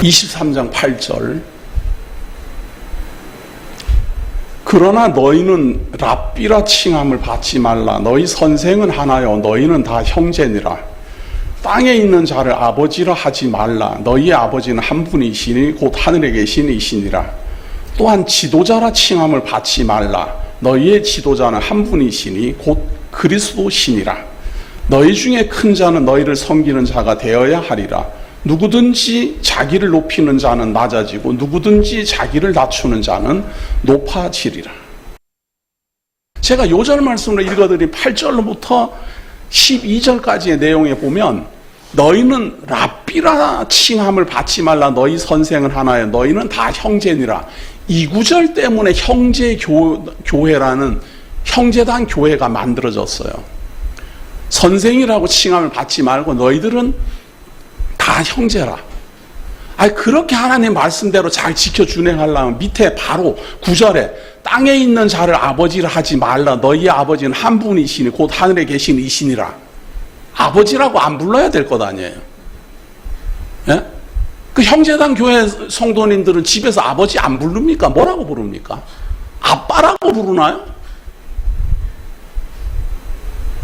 23장 8절. 그러나 너희는 랍비라 칭함을 받지 말라. 너희 선생은 하나요 너희는 다 형제니라. 땅에 있는 자를 아버지라 하지 말라. 너희의 아버지는 한 분이시니 곧 하늘에 계신 이시니라. 또한 지도자라 칭함을 받지 말라. 너희의 지도자는 한 분이시니 곧 그리스도시니라. 너희 중에 큰 자는 너희를 섬기는 자가 되어야 하리라. 누구든지 자기를 높이는 자는 낮아지고 누구든지 자기를 낮추는 자는 높아지리라. 제가 요절 말씀을 읽어드린 8절부터 12절까지의 내용에 보면 너희는 랍비라 칭함을 받지 말라. 너희 선생은 하나여 너희는 다 형제니라. 이 구절 때문에 형제교회라는 형제단 교회가 만들어졌어요. 선생이라고 칭함을 받지 말고 너희들은 다 형제라. 그렇게 하나님 말씀대로 잘 지켜 준행하려면 밑에 바로 9절에 땅에 있는 자를 아버지라 하지 말라. 너희의 아버지는 한 분이시니 곧 하늘에 계신 이시니라. 아버지라고 안 불러야 될 것 아니에요. 예? 그 형제단 교회 성도님들은 집에서 아버지 안 부릅니까? 뭐라고 부릅니까? 아빠라고 부르나요?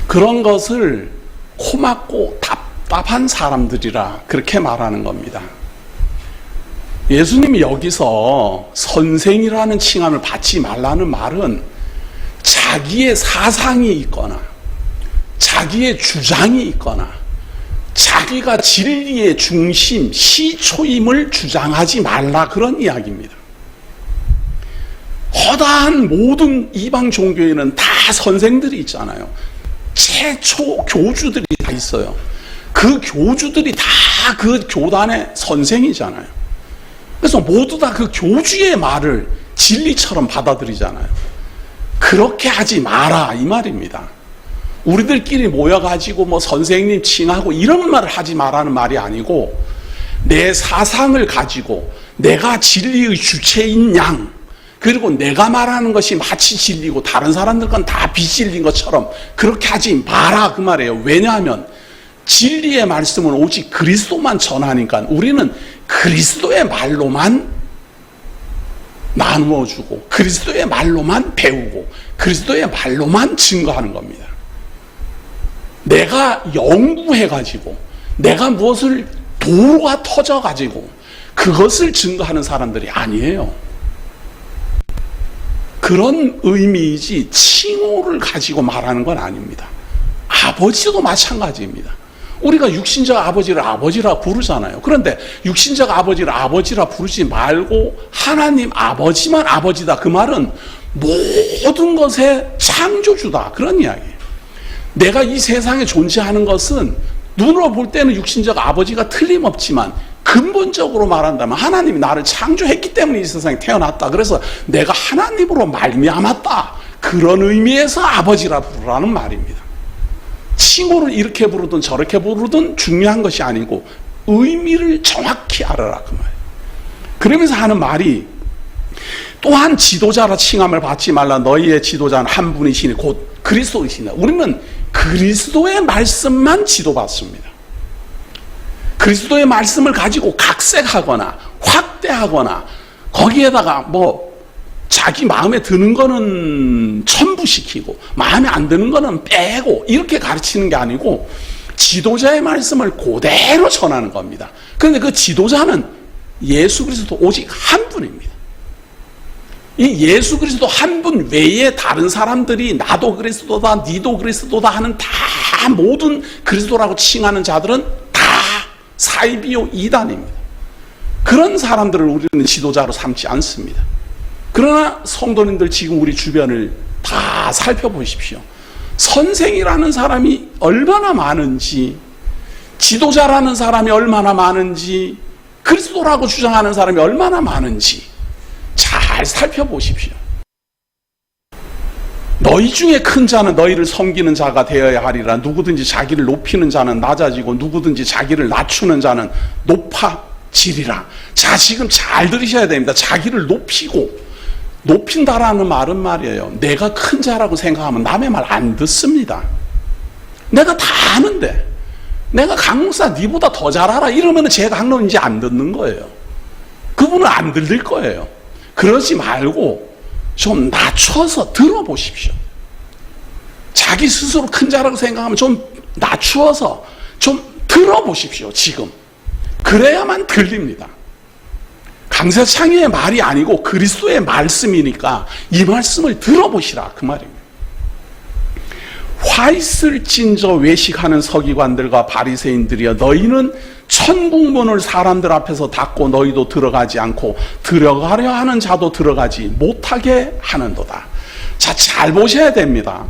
그런 것을 고맙고 답답한 사람들이라 그렇게 말하는 겁니다. 예수님이 여기서 선생이라는 칭함을 받지 말라는 말은 자기의 사상이 있거나 자기의 주장이 있거나 자기가 진리의 중심, 시초임을 주장하지 말라 그런 이야기입니다. 허다한 모든 이방 종교에는 다 선생들이 있잖아요. 최초 교주들이 다 있어요. 그 교주들이 다 그 교단의 선생이잖아요. 그래서 모두 다 그 교주의 말을 진리처럼 받아들이잖아요. 그렇게 하지 마라 이 말입니다. 우리들끼리 모여가지고 뭐 선생님 칭하고 이런 말을 하지 마라는 말이 아니고 내 사상을 가지고 내가 진리의 주체인 양 그리고 내가 말하는 것이 마치 진리고 다른 사람들 건 다 비진리인 것처럼 그렇게 하지 마라 그 말이에요. 왜냐하면 진리의 말씀은 오직 그리스도만 전하니까 우리는 그리스도의 말로만 나누어 주고 그리스도의 말로만 배우고 그리스도의 말로만 증거하는 겁니다. 내가 연구해가지고 내가 무엇을 도가 터져가지고 그것을 증거하는 사람들이 아니에요. 그런 의미이지 칭호를 가지고 말하는 건 아닙니다. 아버지도 마찬가지입니다. 우리가 육신적 아버지를 아버지라 부르잖아요. 그런데 육신적 아버지를 아버지라 부르지 말고 하나님 아버지만 아버지다. 그 말은 모든 것의 창조주다. 그런 이야기예요. 내가 이 세상에 존재하는 것은 눈으로 볼 때는 육신적 아버지가 틀림없지만 근본적으로 말한다면 하나님이 나를 창조했기 때문에 이 세상에 태어났다. 그래서 내가 하나님으로 말미암았다. 그런 의미에서 아버지라 부르라는 말입니다. 칭호를 이렇게 부르든 저렇게 부르든 중요한 것이 아니고 의미를 정확히 알아라 그 말이에요. 그러면서 하는 말이 또한 지도자라 칭함을 받지 말라. 너희의 지도자는 한 분이시니 곧 그리스도이시니. 우리는 그리스도의 말씀만 지도받습니다. 그리스도의 말씀을 가지고 각색하거나 확대하거나 거기에다가 뭐 자기 마음에 드는 거는 첨부시키고 마음에 안 드는 거는 빼고 이렇게 가르치는 게 아니고 지도자의 말씀을 그대로 전하는 겁니다. 그런데 그 지도자는 예수 그리스도 오직 한 분입니다. 이 예수 그리스도 한 분 외에 다른 사람들이 나도 그리스도다 니도 그리스도다 하는 다 모든 그리스도라고 칭하는 자들은 다 사이비요 이단입니다. 그런 사람들을 우리는 지도자로 삼지 않습니다. 그러나 성도님들 지금 우리 주변을 다 살펴보십시오. 선생이라는 사람이 얼마나 많은지, 지도자라는 사람이 얼마나 많은지, 그리스도라고 주장하는 사람이 얼마나 많은지 잘 살펴보십시오. 너희 중에 큰 자는 너희를 섬기는 자가 되어야 하리라. 누구든지 자기를 높이는 자는 낮아지고 누구든지 자기를 낮추는 자는 높아지리라. 자, 지금 잘 들으셔야 됩니다. 자기를 높인다라는 말은 말이에요. 내가 큰 자라고 생각하면 남의 말 안 듣습니다. 내가 다 아는데 내가 강 목사 니보다 더 잘 알아 이러면 제 강론인지 안 듣는 거예요. 그분은 안 들릴 거예요. 그러지 말고 좀 낮춰서 들어보십시오. 자기 스스로 큰 자라고 생각하면 좀 낮추어서 좀 들어보십시오. 지금 그래야만 들립니다. 강세창의 말이 아니고 그리스도의 말씀이니까 이 말씀을 들어보시라 그 말입니다. 화 있을진저 외식하는 서기관들과 바리새인들이여 너희는 천국문을 사람들 앞에서 닫고 너희도 들어가지 않고 들어가려 하는 자도 들어가지 못하게 하는도다. 자, 잘 보셔야 됩니다.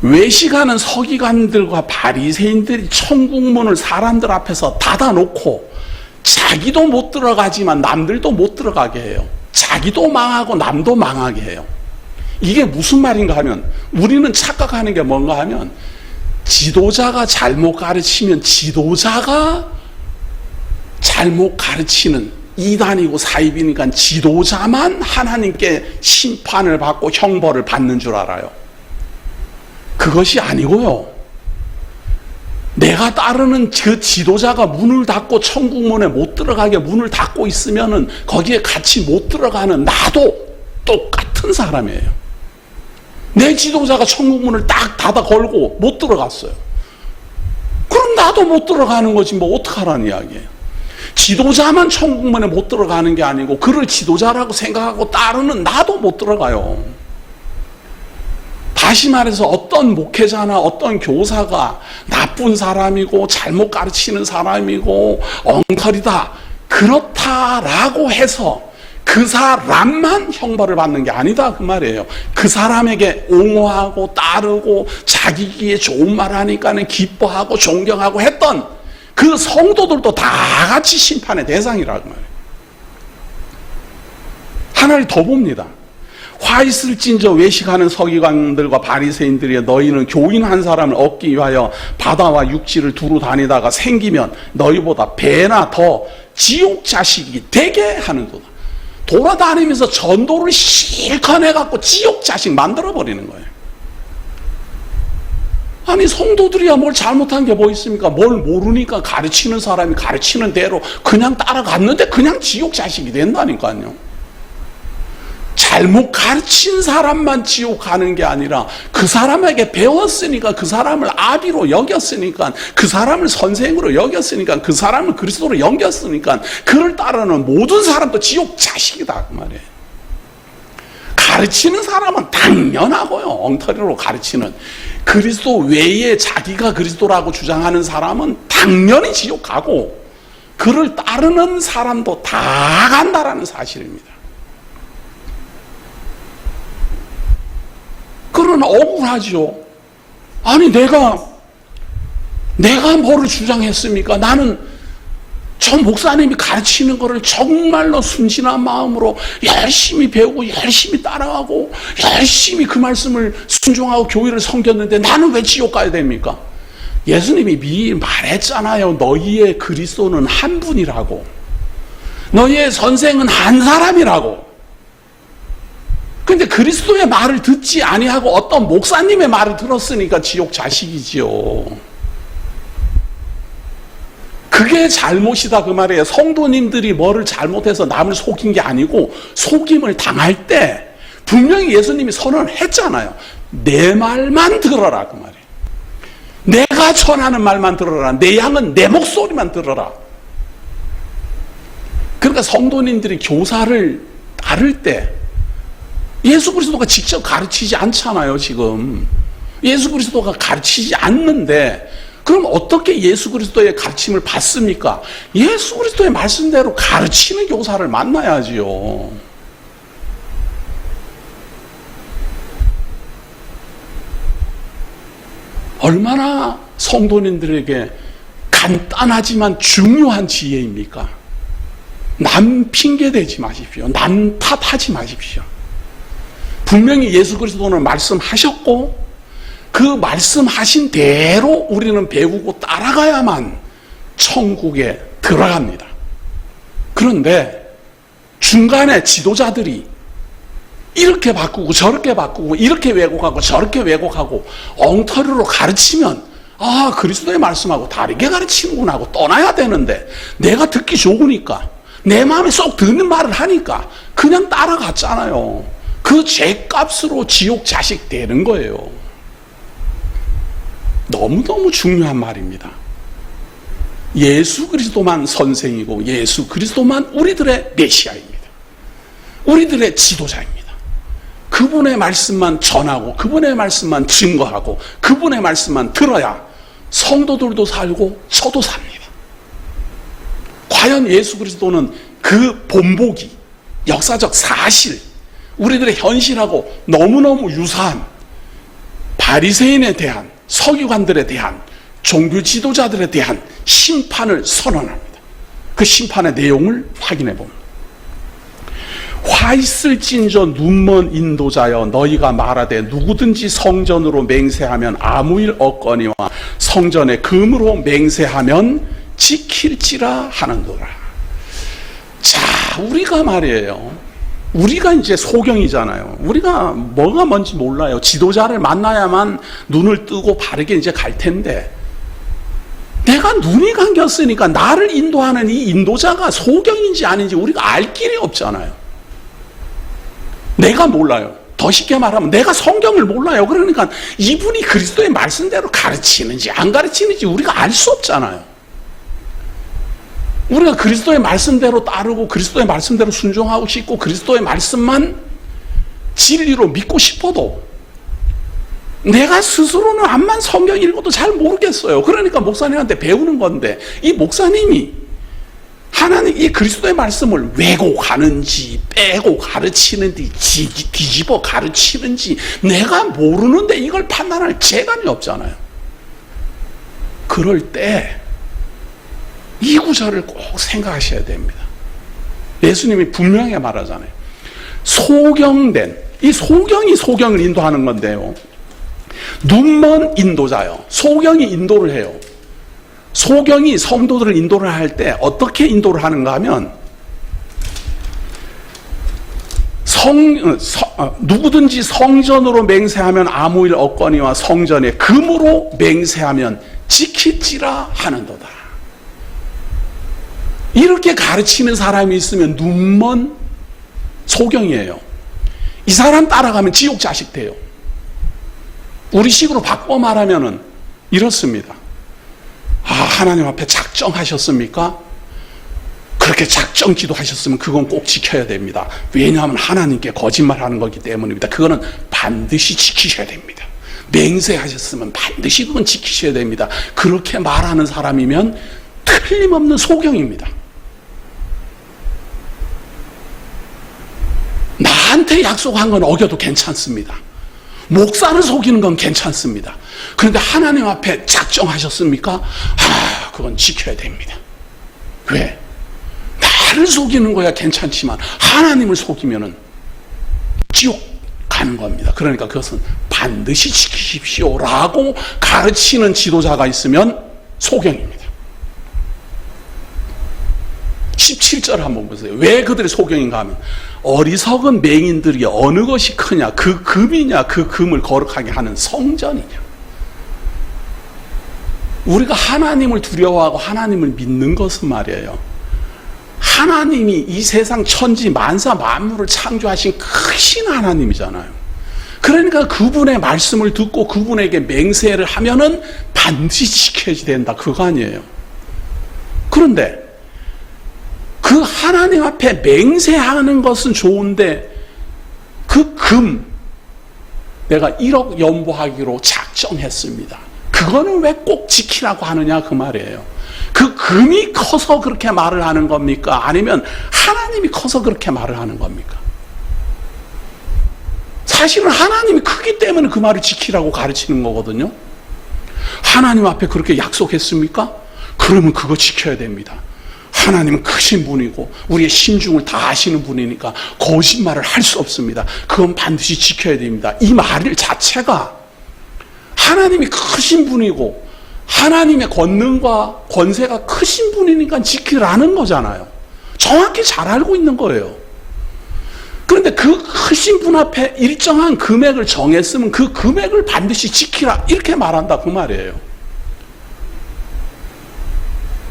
외식하는 서기관들과 바리새인들이 천국문을 사람들 앞에서 닫아놓고 자기도 못 들어가지만 남들도 못 들어가게 해요. 자기도 망하고 남도 망하게 해요. 이게 무슨 말인가 하면 우리는 착각하는 게 뭔가 하면 지도자가 잘못 가르치면 지도자가 잘못 가르치는 이단이고 사입이니까 지도자만 하나님께 심판을 받고 형벌을 받는 줄 알아요. 그것이 아니고요. 내가 따르는 그 지도자가 문을 닫고 천국문에 못 들어가게 문을 닫고 있으면은 거기에 같이 못 들어가는 나도 똑같은 사람이에요. 내 지도자가 천국문을 딱 닫아 걸고 못 들어갔어요. 그럼 나도 못 들어가는 거지 뭐 어떡하라는 이야기예요. 지도자만 천국문에 못 들어가는 게 아니고 그를 지도자라고 생각하고 따르는 나도 못 들어가요. 다시 말해서 어떤 목회자나 어떤 교사가 나쁜 사람이고 잘못 가르치는 사람이고 엉터리다 그렇다라고 해서 그 사람만 형벌을 받는 게 아니다 그 말이에요. 그 사람에게 옹호하고 따르고 자기기에 좋은 말 하니까는 기뻐하고 존경하고 했던 그 성도들도 다 같이 심판의 대상이라고 말이에요. 하나를 더 봅니다. 화 있을진저 외식하는 서기관들과 바리새인들이 너희는 교인 한 사람을 얻기 위하여 바다와 육지를 두루 다니다가 생기면 너희보다 배나 더 지옥 자식이 되게 하는도다. 돌아다니면서 전도를 실컷 해갖고 지옥 자식 만들어버리는 거예요. 아니 성도들이야 뭘 잘못한 게 뭐 있습니까? 뭘 모르니까 가르치는 사람이 가르치는 대로 그냥 따라갔는데 그냥 지옥 자식이 된다니까요. 잘못 가르친 사람만 지옥 가는 게 아니라 그 사람에게 배웠으니까 그 사람을 아비로 여겼으니까 그 사람을 선생으로 여겼으니까 그 사람을 그리스도로 여겼으니까 그를 따르는 모든 사람도 지옥 자식이다 그 말이에요. 가르치는 사람은 당연하고요. 엉터리로 가르치는 그리스도 외에 자기가 그리스도라고 주장하는 사람은 당연히 지옥 가고 그를 따르는 사람도 다 간다라는 사실입니다. 그러나 억울하죠. 아니 내가 뭐를 주장했습니까? 나는 저 목사님이 가르치는 거를 정말로 순진한 마음으로 열심히 배우고 열심히 따라가고 열심히 그 말씀을 순종하고 교회를 섬겼는데 나는 왜 지옥 가야 됩니까? 예수님이 미리 말했잖아요. 너희의 그리스도는 한 분이라고. 너희의 선생은 한 사람이라고. 근데 그리스도의 말을 듣지 아니하고 어떤 목사님의 말을 들었으니까 지옥 자식이지요. 그게 잘못이다 그 말이에요. 성도님들이 뭐를 잘못해서 남을 속인 게 아니고 속임을 당할 때 분명히 예수님이 선언했잖아요. 내 말만 들어라 그 말이에요. 내가 전하는 말만 들어라. 내 양은 내 목소리만 들어라. 그러니까 성도님들이 교사를 따를 때 예수 그리스도가 직접 가르치지 않잖아요, 지금. 예수 그리스도가 가르치지 않는데, 그럼 어떻게 예수 그리스도의 가르침을 받습니까? 예수 그리스도의 말씀대로 가르치는 교사를 만나야지요. 얼마나 성도님들에게 간단하지만 중요한 지혜입니까? 남 핑계대지 마십시오. 남 탓하지 마십시오. 분명히 예수 그리스도는 말씀하셨고 그 말씀하신 대로 우리는 배우고 따라가야만 천국에 들어갑니다. 그런데 중간에 지도자들이 이렇게 바꾸고 저렇게 바꾸고 이렇게 왜곡하고 저렇게 왜곡하고 엉터리로 가르치면 그리스도의 말씀하고 다르게 가르치는구나 하고 떠나야 되는데 내가 듣기 좋으니까 내 마음에 쏙 드는 말을 하니까 그냥 따라갔잖아요. 그 죄값으로 지옥 자식 되는 거예요. 너무너무 중요한 말입니다. 예수 그리스도만 선생이고 예수 그리스도만 우리들의 메시아입니다. 우리들의 지도자입니다. 그분의 말씀만 전하고 그분의 말씀만 증거하고 그분의 말씀만 들어야 성도들도 살고 저도 삽니다. 과연 예수 그리스도는 그 본보기, 역사적 사실, 우리들의 현실하고 너무너무 유사한 바리새인에 대한, 서기관들에 대한, 종교 지도자들에 대한 심판을 선언합니다. 그 심판의 내용을 확인해 봅니다. 화 있을진저 눈먼 인도자여 너희가 말하되 누구든지 성전으로 맹세하면 아무 일 없거니와 성전에 금으로 맹세하면 지킬지라 하는도라. 자, 우리가 말이에요. 우리가 이제 소경이잖아요. 우리가 뭐가 뭔지 몰라요. 지도자를 만나야만 눈을 뜨고 바르게 이제 갈 텐데, 내가 눈이 감겼으니까 나를 인도하는 이 인도자가 소경인지 아닌지 우리가 알 길이 없잖아요. 내가 몰라요. 더 쉽게 말하면 내가 성경을 몰라요. 그러니까 이분이 그리스도의 말씀대로 가르치는지 안 가르치는지 우리가 알 수 없잖아요. 우리가 그리스도의 말씀대로 따르고 그리스도의 말씀대로 순종하고 싶고 그리스도의 말씀만 진리로 믿고 싶어도 내가 스스로는 암만 성경 읽어도 잘 모르겠어요. 그러니까 목사님한테 배우는 건데, 이 목사님이 하나님 이 그리스도의 말씀을 왜곡하는지 빼고 가르치는지 뒤집어 가르치는지 내가 모르는데 이걸 판단할 재간이 없잖아요. 그럴 때 이 구절을 꼭 생각하셔야 됩니다. 예수님이 분명히 말하잖아요. 소경된, 이 소경이 소경을 인도하는 건데요. 눈먼 인도자요. 소경이 인도를 해요. 소경이 성도들을 인도를 할 때 어떻게 인도를 하는가 하면 누구든지 성전으로 맹세하면 아무 일 없거니와 성전에 금으로 맹세하면 지킬지라 하는도다. 이렇게 가르치는 사람이 있으면 눈먼 소경이에요. 이 사람 따라가면 지옥 자식 돼요. 우리 식으로 바꿔 말하면은 이렇습니다. 아, 하나님 앞에 작정하셨습니까? 그렇게 작정 기도하셨으면 그건 꼭 지켜야 됩니다. 왜냐하면 하나님께 거짓말하는 거기 때문입니다. 그거는 반드시 지키셔야 됩니다. 맹세하셨으면 반드시 그건 지키셔야 됩니다. 그렇게 말하는 사람이면 틀림없는 소경입니다. 나한테 약속한 건 어겨도 괜찮습니다. 목사를 속이는 건 괜찮습니다. 그런데 하나님 앞에 작정하셨습니까? 아, 그건 지켜야 됩니다. 왜? 나를 속이는 거야 괜찮지만 하나님을 속이면은 지옥 가는 겁니다. 그러니까 그것은 반드시 지키십시오라고 가르치는 지도자가 있으면 소경입니다. 17절 한번 보세요. 왜 그들이 소경인가 하면 어리석은 맹인들이 어느 것이 크냐, 그 금이냐, 그 금을 거룩하게 하는 성전이냐. 우리가 하나님을 두려워하고 하나님을 믿는 것은 말이에요, 하나님이 이 세상 천지 만사 만물을 창조하신 크신 하나님이잖아요. 그러니까 그분의 말씀을 듣고 그분에게 맹세를 하면은 반드시 지켜야 된다, 그거 아니에요. 그런데 그 하나님 앞에 맹세하는 것은 좋은데 그 금 내가 1억 연보하기로 작정했습니다. 그거는 왜 꼭 지키라고 하느냐 그 말이에요. 그 금이 커서 그렇게 말을 하는 겁니까? 아니면 하나님이 커서 그렇게 말을 하는 겁니까? 사실은 하나님이 크기 때문에 그 말을 지키라고 가르치는 거거든요. 하나님 앞에 그렇게 약속했습니까? 그러면 그거 지켜야 됩니다. 하나님은 크신 분이고 우리의 심중을 다 아시는 분이니까 거짓말을 할 수 없습니다. 그건 반드시 지켜야 됩니다. 이 말 자체가 하나님이 크신 분이고 하나님의 권능과 권세가 크신 분이니까 지키라는 거잖아요. 정확히 잘 알고 있는 거예요. 그런데 그 크신 분 앞에 일정한 금액을 정했으면 그 금액을 반드시 지키라 이렇게 말한다 그 말이에요.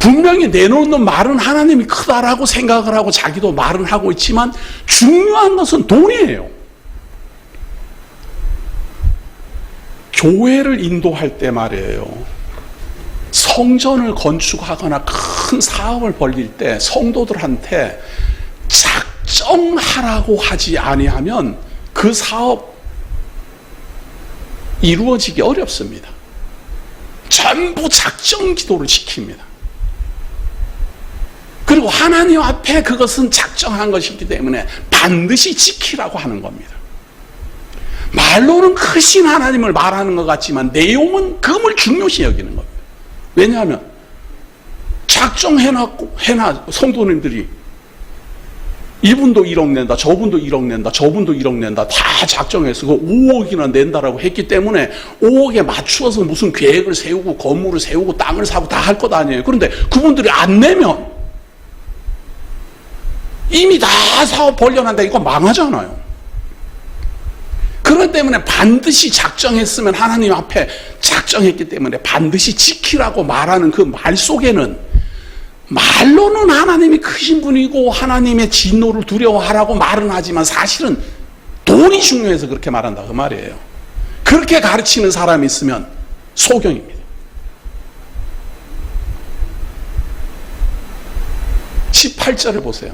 분명히 내놓는 말은 하나님이 크다라고 생각을 하고 자기도 말은 하고 있지만 중요한 것은 돈이에요. 교회를 인도할 때 말이에요. 성전을 건축하거나 큰 사업을 벌릴 때 성도들한테 작정하라고 하지 아니하면 그 사업 이루어지기 어렵습니다. 전부 작정 기도를 지킵니다. 그리고 하나님 앞에 그것은 작정한 것이기 때문에 반드시 지키라고 하는 겁니다. 말로는 크신 하나님을 말하는 것 같지만 내용은 그걸 중요시 여기는 겁니다. 왜냐하면 작정해놨고 성도님들이 이분도 1억 낸다, 저분도 1억 낸다, 저분도 1억 낸다 다 작정해서 그 5억이나 낸다라고 했기 때문에 5억에 맞추어서 무슨 계획을 세우고 건물을 세우고 땅을 사고 다 할 것 아니에요. 그런데 그분들이 안 내면 이미 다 사업 벌려놨는데 이거 망하잖아요. 그렇기 때문에 반드시 작정했으면 하나님 앞에 작정했기 때문에 반드시 지키라고 말하는 그 말 속에는 말로는 하나님이 크신 분이고 하나님의 진노를 두려워하라고 말은 하지만 사실은 돈이 중요해서 그렇게 말한다 그 말이에요. 그렇게 가르치는 사람이 있으면 소경입니다. 18절을 보세요.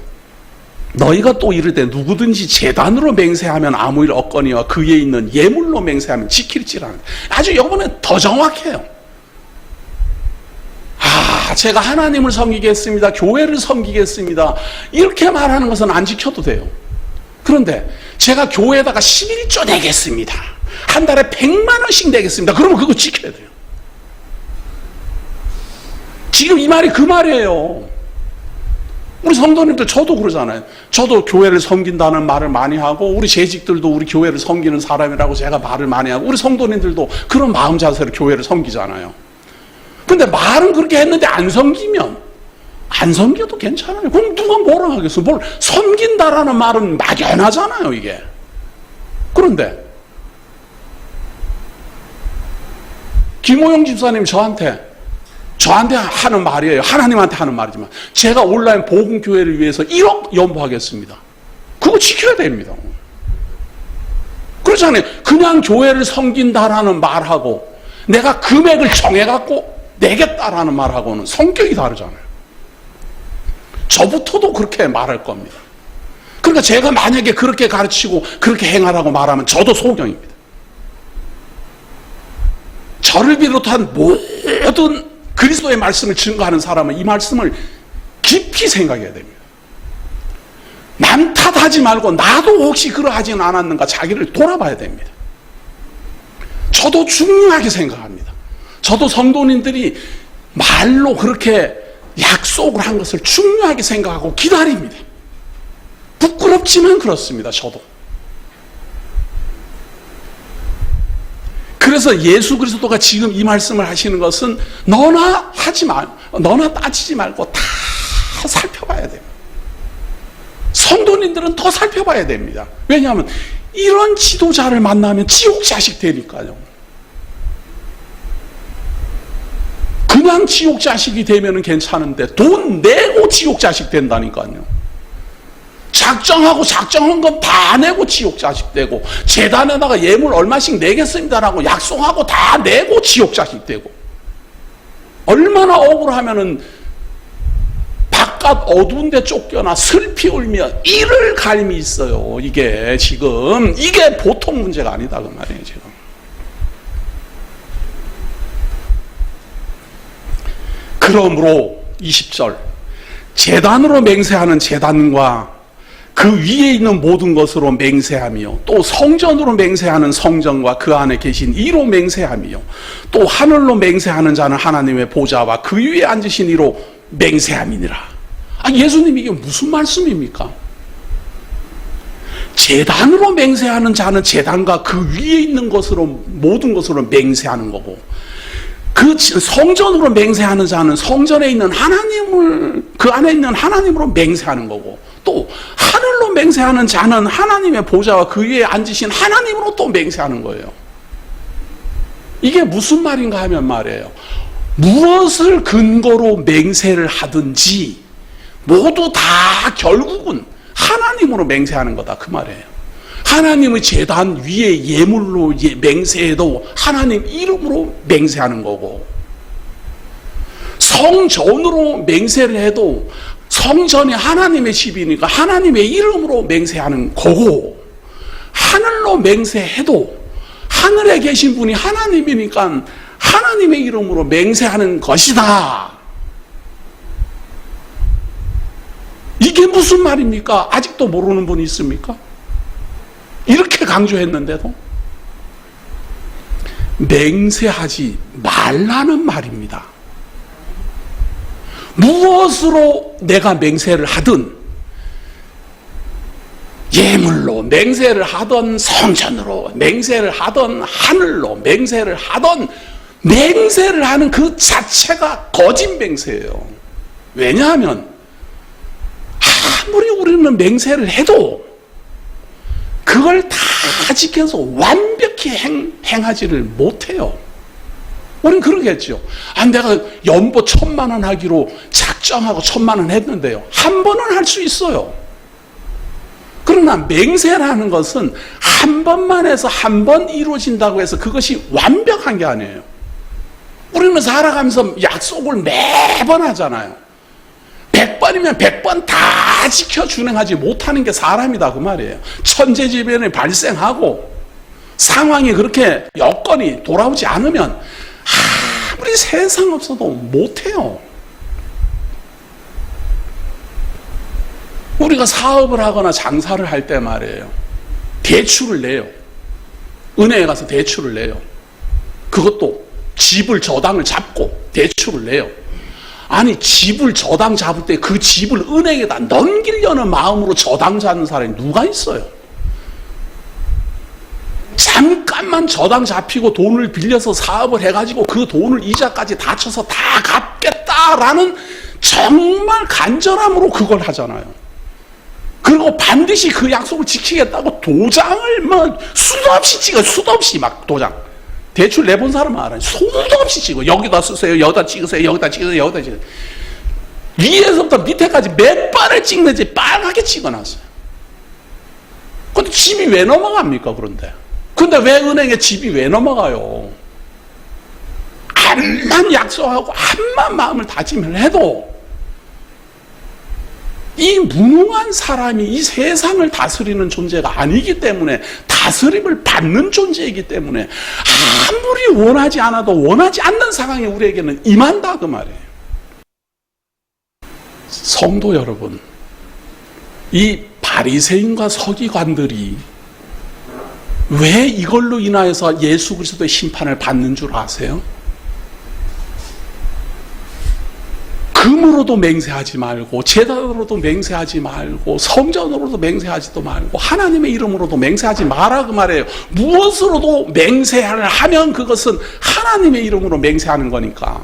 너희가 또 이르되 누구든지 제단으로 맹세하면 아무 일 없거니와 그에 있는 예물로 맹세하면 지킬지라는. 아주 이번에 더 정확해요. 제가 하나님을 섬기겠습니다, 교회를 섬기겠습니다, 이렇게 말하는 것은 안 지켜도 돼요. 그런데 제가 교회에다가 11조 내겠습니다, 한 달에 100만 원씩 내겠습니다, 그러면 그거 지켜야 돼요. 지금 이 말이 그 말이에요. 우리 성도님들 저도 그러잖아요. 저도 교회를 섬긴다는 말을 많이 하고 우리 재직들도 우리 교회를 섬기는 사람이라고 제가 말을 많이 하고 우리 성도님들도 그런 마음 자세로 교회를 섬기잖아요. 근데 말은 그렇게 했는데 안 섬기면 안 섬겨도 괜찮아요. 그럼 누가 뭐라 하겠어. 뭘 섬긴다라는 말은 막연하잖아요 이게. 그런데 김호영 집사님 저한테 하는 말이에요. 하나님한테 하는 말이지만 제가 온라인 복음교회를 위해서 1억 연보하겠습니다. 그거 지켜야 됩니다. 그렇잖아요. 그냥 교회를 섬긴다라는 말하고 내가 금액을 정해갖고 내겠다라는 말하고는 성격이 다르잖아요. 저부터도 그렇게 말할 겁니다. 그러니까 제가 만약에 그렇게 가르치고 그렇게 행하라고 말하면 저도 소경입니다. 저를 비롯한 모든 그리스도의 말씀을 증거하는 사람은 이 말씀을 깊이 생각해야 됩니다. 남 탓하지 말고 나도 혹시 그러하지는 않았는가 자기를 돌아봐야 됩니다. 저도 중요하게 생각합니다. 저도 성도님들이 말로 그렇게 약속을 한 것을 중요하게 생각하고 기다립니다. 부끄럽지만 그렇습니다. 저도. 그래서 예수 그리스도가 지금 이 말씀을 하시는 것은 너나 따지지 말고 다 살펴봐야 됩니다. 성도님들은 더 살펴봐야 됩니다. 왜냐하면 이런 지도자를 만나면 지옥 자식 되니까요. 그냥 지옥 자식이 되면 괜찮은데 돈 내고 지옥 자식 된다니까요. 작정한 건 다 내고 지옥 자식 되고 재단에다가 예물 얼마씩 내겠습니다라고 약속하고 다 내고 지옥 자식 되고 얼마나 억울하면은 바깥 어두운 데 쫓겨나 슬피 울며 이를 갈미 있어요. 이게 지금 이게 보통 문제가 아니다 그 말이에요. 지금 그러므로 20절 제단으로 맹세하는 제단과 그 위에 있는 모든 것으로 맹세하며 또 성전으로 맹세하는 성전과 그 안에 계신 이로 맹세하며 또 하늘로 맹세하는 자는 하나님의 보좌와 그 위에 앉으신 이로 맹세함이니라. 예수님 이게 무슨 말씀입니까? 제단으로 맹세하는 자는 제단과 그 위에 있는 것으로 모든 것으로 맹세하는 거고 그 성전으로 맹세하는 자는 성전에 있는 하나님을 그 안에 있는 하나님으로 맹세하는 거고 또 하늘로 맹세하는 자는 하나님의 보좌와 그 위에 앉으신 하나님으로 또 맹세하는 거예요. 이게 무슨 말인가 하면 말이에요. 무엇을 근거로 맹세를 하든지 모두 다 결국은 하나님으로 맹세하는 거다 그 말이에요. 하나님의 제단 위에 예물로 맹세해도 하나님 이름으로 맹세하는 거고, 성전으로 맹세를 해도 성전이 하나님의 집이니까 하나님의 이름으로 맹세하는 거고, 하늘로 맹세해도 하늘에 계신 분이 하나님이니까 하나님의 이름으로 맹세하는 것이다. 이게 무슨 말입니까? 아직도 모르는 분이 있습니까? 이렇게 강조했는데도 맹세하지 말라는 말입니다. 무엇으로 내가 맹세를 하든, 예물로 맹세를 하든 성전으로 맹세를 하든 하늘로 맹세를 하든, 맹세를 하는 그 자체가 거짓 맹세예요. 왜냐하면 아무리 우리는 맹세를 해도 그걸 다 지켜서 완벽히 행하지를 못해요. 우리는 그러겠죠. 내가 연보 1,000만 원 하기로 작정하고 1,000만 원 했는데요, 한 번은 할 수 있어요. 그러나 맹세라는 것은 한 번만 해서 한 번 이루어진다고 해서 그것이 완벽한 게 아니에요. 우리는 살아가면서 약속을 매번 하잖아요. 100번이면 100번 다 지켜 준행하지 못하는 게 사람이다 그 말이에요. 천재지변이 발생하고 상황이 그렇게 여건이 돌아오지 않으면 아무리 세상 없어도 못해요. 우리가 사업을 하거나 장사를 할 때 말이에요, 대출을 내요. 은행에 가서 대출을 내요. 그것도 집을 저당을 잡고 대출을 내요. 아니, 집을 저당 잡을 때 그 집을 은행에다 넘기려는 마음으로 저당 잡는 사람이 누가 있어요? 잠깐만 저당 잡히고 돈을 빌려서 사업을 해가지고 그 돈을 이자까지 다 쳐서 다 갚겠다라는 정말 간절함으로 그걸 하잖아요. 그리고 반드시 그 약속을 지키겠다고 도장을 수도 없이 찍어요. 수도 없이 막 도장. 대출 내본 사람은 알아요. 수도 없이 찍어. 여기다 쓰세요. 여기다 찍으세요. 여기다 찍으세요. 여기다 찍으세요. 위에서부터 밑에까지 몇 번을 찍는지 빨갛게 찍어놨어요. 근데 집이 왜 넘어갑니까, 그런데? 근데 왜 은행에 집이 왜 넘어가요? 암만 약속하고 암만 마음을 다짐을 해도 이 무능한 사람이 이 세상을 다스리는 존재가 아니기 때문에, 다스림을 받는 존재이기 때문에 아무리 원하지 않아도 원하지 않는 상황이 우리에게는 임한다 그 말이에요. 성도 여러분, 이 바리새인과 서기관들이 왜 이걸로 인하여서 예수 그리스도의 심판을 받는 줄 아세요? 금으로도 맹세하지 말고, 제단으로도 맹세하지 말고, 성전으로도 맹세하지도 말고, 하나님의 이름으로도 맹세하지 마라 그 말이에요. 무엇으로도 맹세를 하면 그것은 하나님의 이름으로 맹세하는 거니까.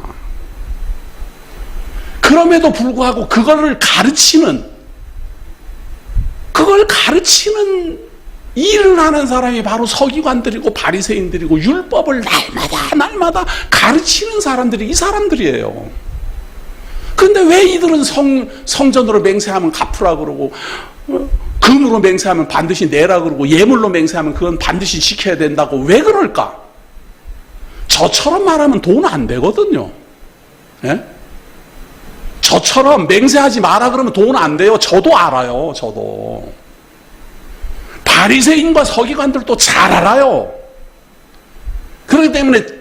그럼에도 불구하고 그걸 가르치는 일을 하는 사람이 바로 서기관들이고 바리새인들이고, 율법을 날마다 가르치는 사람들이 이 사람들이에요. 근데 왜 이들은 성전으로 맹세하면 갚으라 그러고, 금으로 맹세하면 반드시 내라 그러고, 예물로 맹세하면 그건 반드시 지켜야 된다고 왜 그럴까? 저처럼 말하면 돈 안 되거든요. 예? 저처럼 맹세하지 마라 그러면 돈 안 돼요. 저도 알아요. 저도. 바리새인과 서기관들도 잘 알아요. 그렇기 때문에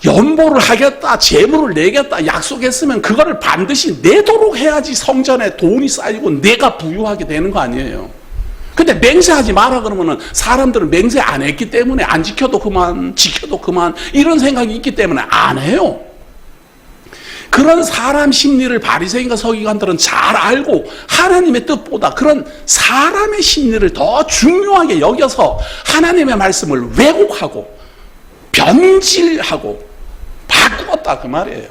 연보를 하겠다, 재물을 내겠다 약속했으면 그거를 반드시 내도록 해야지 성전에 돈이 쌓이고 내가 부유하게 되는 거 아니에요. 근데 맹세하지 마라 그러면은 사람들은 맹세 안 했기 때문에 안 지켜도 그만, 지켜도 그만, 이런 생각이 있기 때문에 안 해요. 그런 사람 심리를 바리새인과 서기관들은 잘 알고 하나님의 뜻보다 그런 사람의 심리를 더 중요하게 여겨서 하나님의 말씀을 왜곡하고 변질하고 바꾸었다 그 말이에요.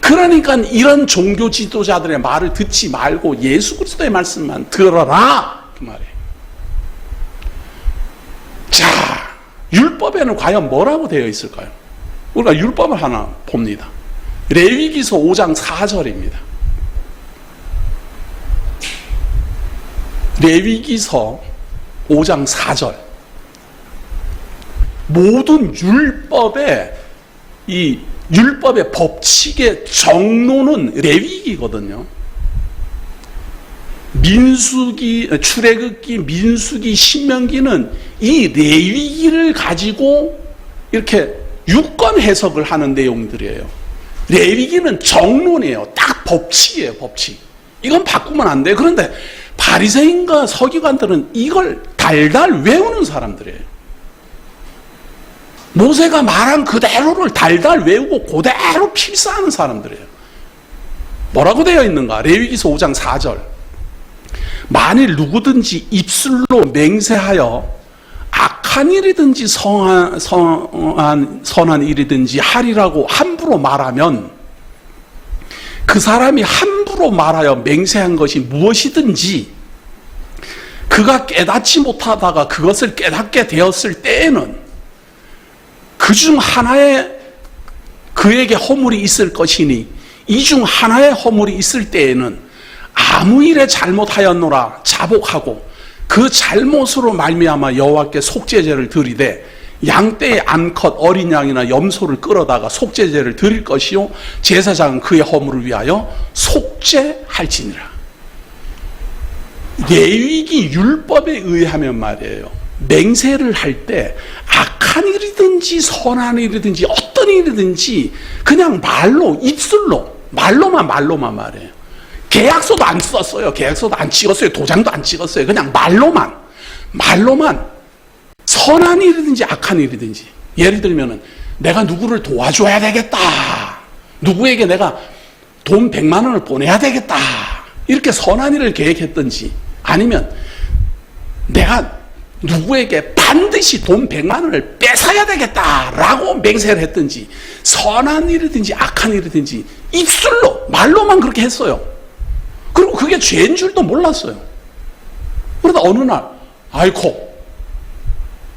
그러니까 이런 종교 지도자들의 말을 듣지 말고 예수 그리스도의 말씀만 들어라 그 말이에요. 자, 율법에는 과연 뭐라고 되어 있을까요? 우리가 율법을 하나 봅니다. 레위기서 5장 4절입니다. 레위기서 5장 4절. 모든 율법의 법칙의 정론은 레위기거든요. 민수기, 출애굽기, 민수기, 신명기는 이 레위기를 가지고 이렇게 유권 해석을 하는 내용들이에요. 레위기는 정론이에요. 딱 법칙이에요, 법칙. 이건 바꾸면 안 돼요. 그런데 바리새인과 서기관들은 이걸 달달 외우는 사람들이에요. 모세가 말한 그대로를 달달 외우고 그대로 필사하는 사람들이에요. 뭐라고 되어 있는가? 레위기서 5장 4절. 만일 누구든지 입술로 맹세하여 악한 일이든지 선한 일이든지 하리라고 함부로 말하면 그 사람이 함부로 말하여 맹세한 것이 무엇이든지 그가 깨닫지 못하다가 그것을 깨닫게 되었을 때에는 그 중 하나에 그에게 허물이 있을 것이니 이 중 하나의 허물이 있을 때에는 아무 일에 잘못하였노라 자복하고 그 잘못으로 말미암아 여호와께 속죄제를 드리되 양떼의 암컷 어린 양이나 염소를 끌어다가 속죄제를 드릴 것이요 제사장은 그의 허물을 위하여 속죄할지니라. 레위기 율법에 의하면 말이에요. 맹세를 할 때 악한 일이든지 선한 일이든지 어떤 일이든지 그냥 말로 입술로 말로만 말해요. 계약서도 안 썼어요. 계약서도 안 찍었어요. 도장도 안 찍었어요. 그냥 말로만 선한 일이든지 악한 일이든지. 예를 들면은 내가 누구를 도와줘야 되겠다. 누구에게 내가 돈 100만 원을 보내야 되겠다. 이렇게 선한 일을 계획했든지 아니면 내가 누구에게 반드시 돈 100만 원을 뺏어야 되겠다라고 맹세를 했든지 선한 일이든지 악한 일이든지 입술로 말로만 그렇게 했어요. 그리고 그게 죄인 줄도 몰랐어요. 그러다 어느 날 아이고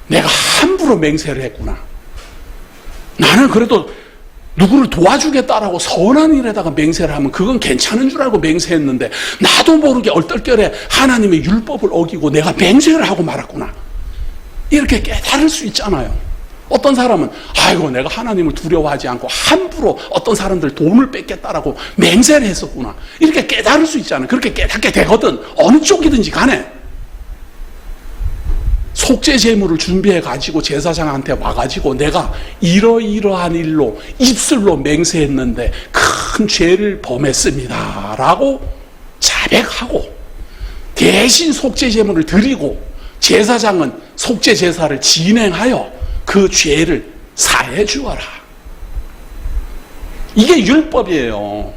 내가 함부로 맹세를 했구나. 나는 그래도 누구를 도와주겠다라고 선한 일에다가 맹세를 하면 그건 괜찮은 줄 알고 맹세했는데 나도 모르게 얼떨결에 하나님의 율법을 어기고 내가 맹세를 하고 말았구나. 이렇게 깨달을 수 있잖아요. 어떤 사람은 아이고 내가 하나님을 두려워하지 않고 함부로 어떤 사람들 돈을 뺏겠다라고 맹세를 했었구나. 이렇게 깨달을 수 있잖아요. 그렇게 깨닫게 되거든. 어느 쪽이든지 간에. 속죄 제물을 준비해 가지고 제사장한테 와가지고 내가 이러이러한 일로 입술로 맹세했는데 큰 죄를 범했습니다 라고 자백하고 대신 속죄 제물을 드리고 제사장은 속죄 제사를 진행하여 그 죄를 사해 주어라. 이게 율법이에요.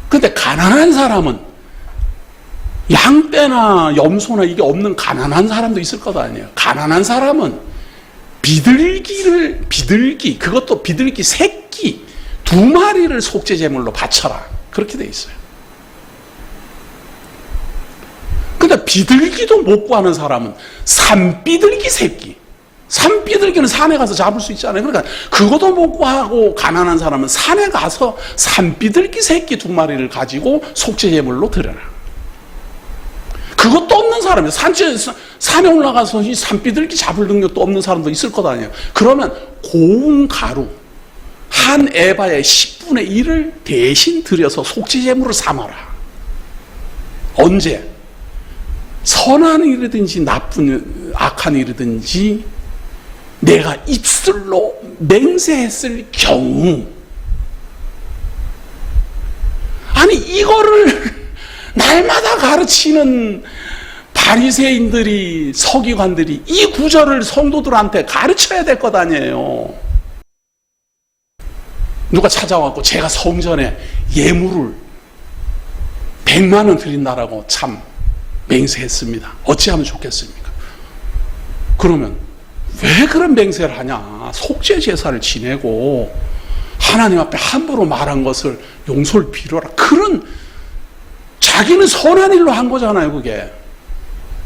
근데 가난한 사람은 양떼나 염소나 이게 없는 가난한 사람도 있을 것 아니에요. 가난한 사람은 비둘기, 그것도 비둘기 새끼 2마리를 속죄 제물로 바쳐라. 그렇게 돼 있어요. 근데 비둘기도 못 구하는 사람은 산비둘기 새끼. 산비둘기는 산에 가서 잡을 수 있잖아요. 그러니까 그것도 못 구하고 가난한 사람은 산에 가서 산비둘기 새끼 2마리를 가지고 속죄 제물로 드려라. 그것도 없는 사람이에요. 산에 올라가서 이 산비둘기 잡을 능력도 없는 사람도 있을 것 아니에요. 그러면 고운 가루 한 에바의 10분의 1을 대신 들여서 속죄제물을 삼아라. 언제? 선한 일이든지 악한 일이든지 내가 입술로 맹세했을 경우. 아니 이거를 날마다 가르치는 바리새인들이 서기관들이 이 구절을 성도들한테 가르쳐야 될 것 아니에요. 누가 찾아와서 제가 성전에 예물을 100만 원 드린다라고 참 맹세했습니다. 어찌하면 좋겠습니까? 그러면 왜 그런 맹세를 하냐? 속죄 제사를 지내고 하나님 앞에 함부로 말한 것을 용서를 빌어라. 그런 자기는 선한 일로 한 거잖아요, 그게.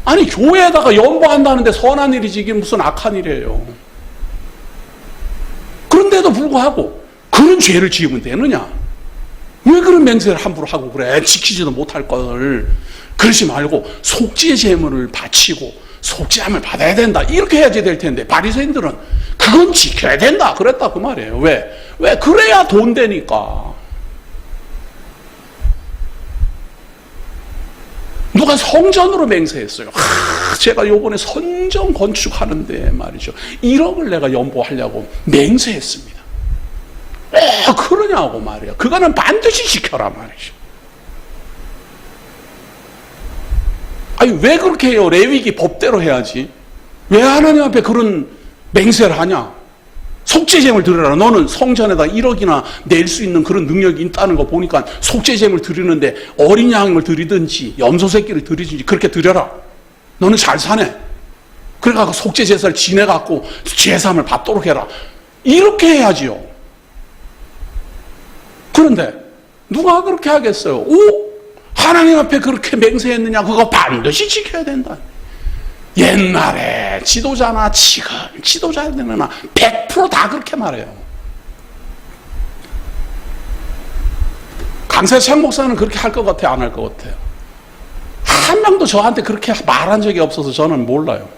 아니, 교회에다가 연보한다는데 선한 일이지, 이게 무슨 악한 일이에요. 그런데도 불구하고 그런 죄를 지으면 되느냐? 왜 그런 맹세를 함부로 하고 그래? 지키지도 못할 걸. 그러지 말고 속죄 제물을 바치고 속죄함을 받아야 된다. 이렇게 해야지 될 텐데 바리새인들은 그건 지켜야 된다 그랬다 그 말이에요. 왜? 그래야 돈 되니까. 누가 성전으로 맹세했어요. 제가 요번에 성전 건축하는데 말이죠. 1억을 내가 연보하려고 맹세했습니다. 그러냐고 말이야. 그거는 반드시 지켜라 말이죠. 아니 왜 그렇게 해요? 레위기 법대로 해야지. 왜 하나님 앞에 그런 맹세를 하냐? 속죄제물 드려라. 너는 성전에다 1억이나 낼 수 있는 그런 능력이 있다는 거 보니까 속죄제물 드리는데 어린 양을 드리든지 염소 새끼를 드리든지 그렇게 드려라. 너는 잘 사네. 그래갖고 속죄제사를 지내갖고 죄삼을 받도록 해라. 이렇게 해야지요. 그런데 누가 그렇게 하겠어요? 오? 하나님 앞에 그렇게 맹세했느냐? 그거 반드시 지켜야 된다. 옛날에 지도자나 지금 지도자들이나 100% 그렇게 말해요. 강세창 목사는 그렇게 할 것 같아요? 안 할 것 같아요? 한 명도 저한테 그렇게 말한 적이 없어서 저는 몰라요.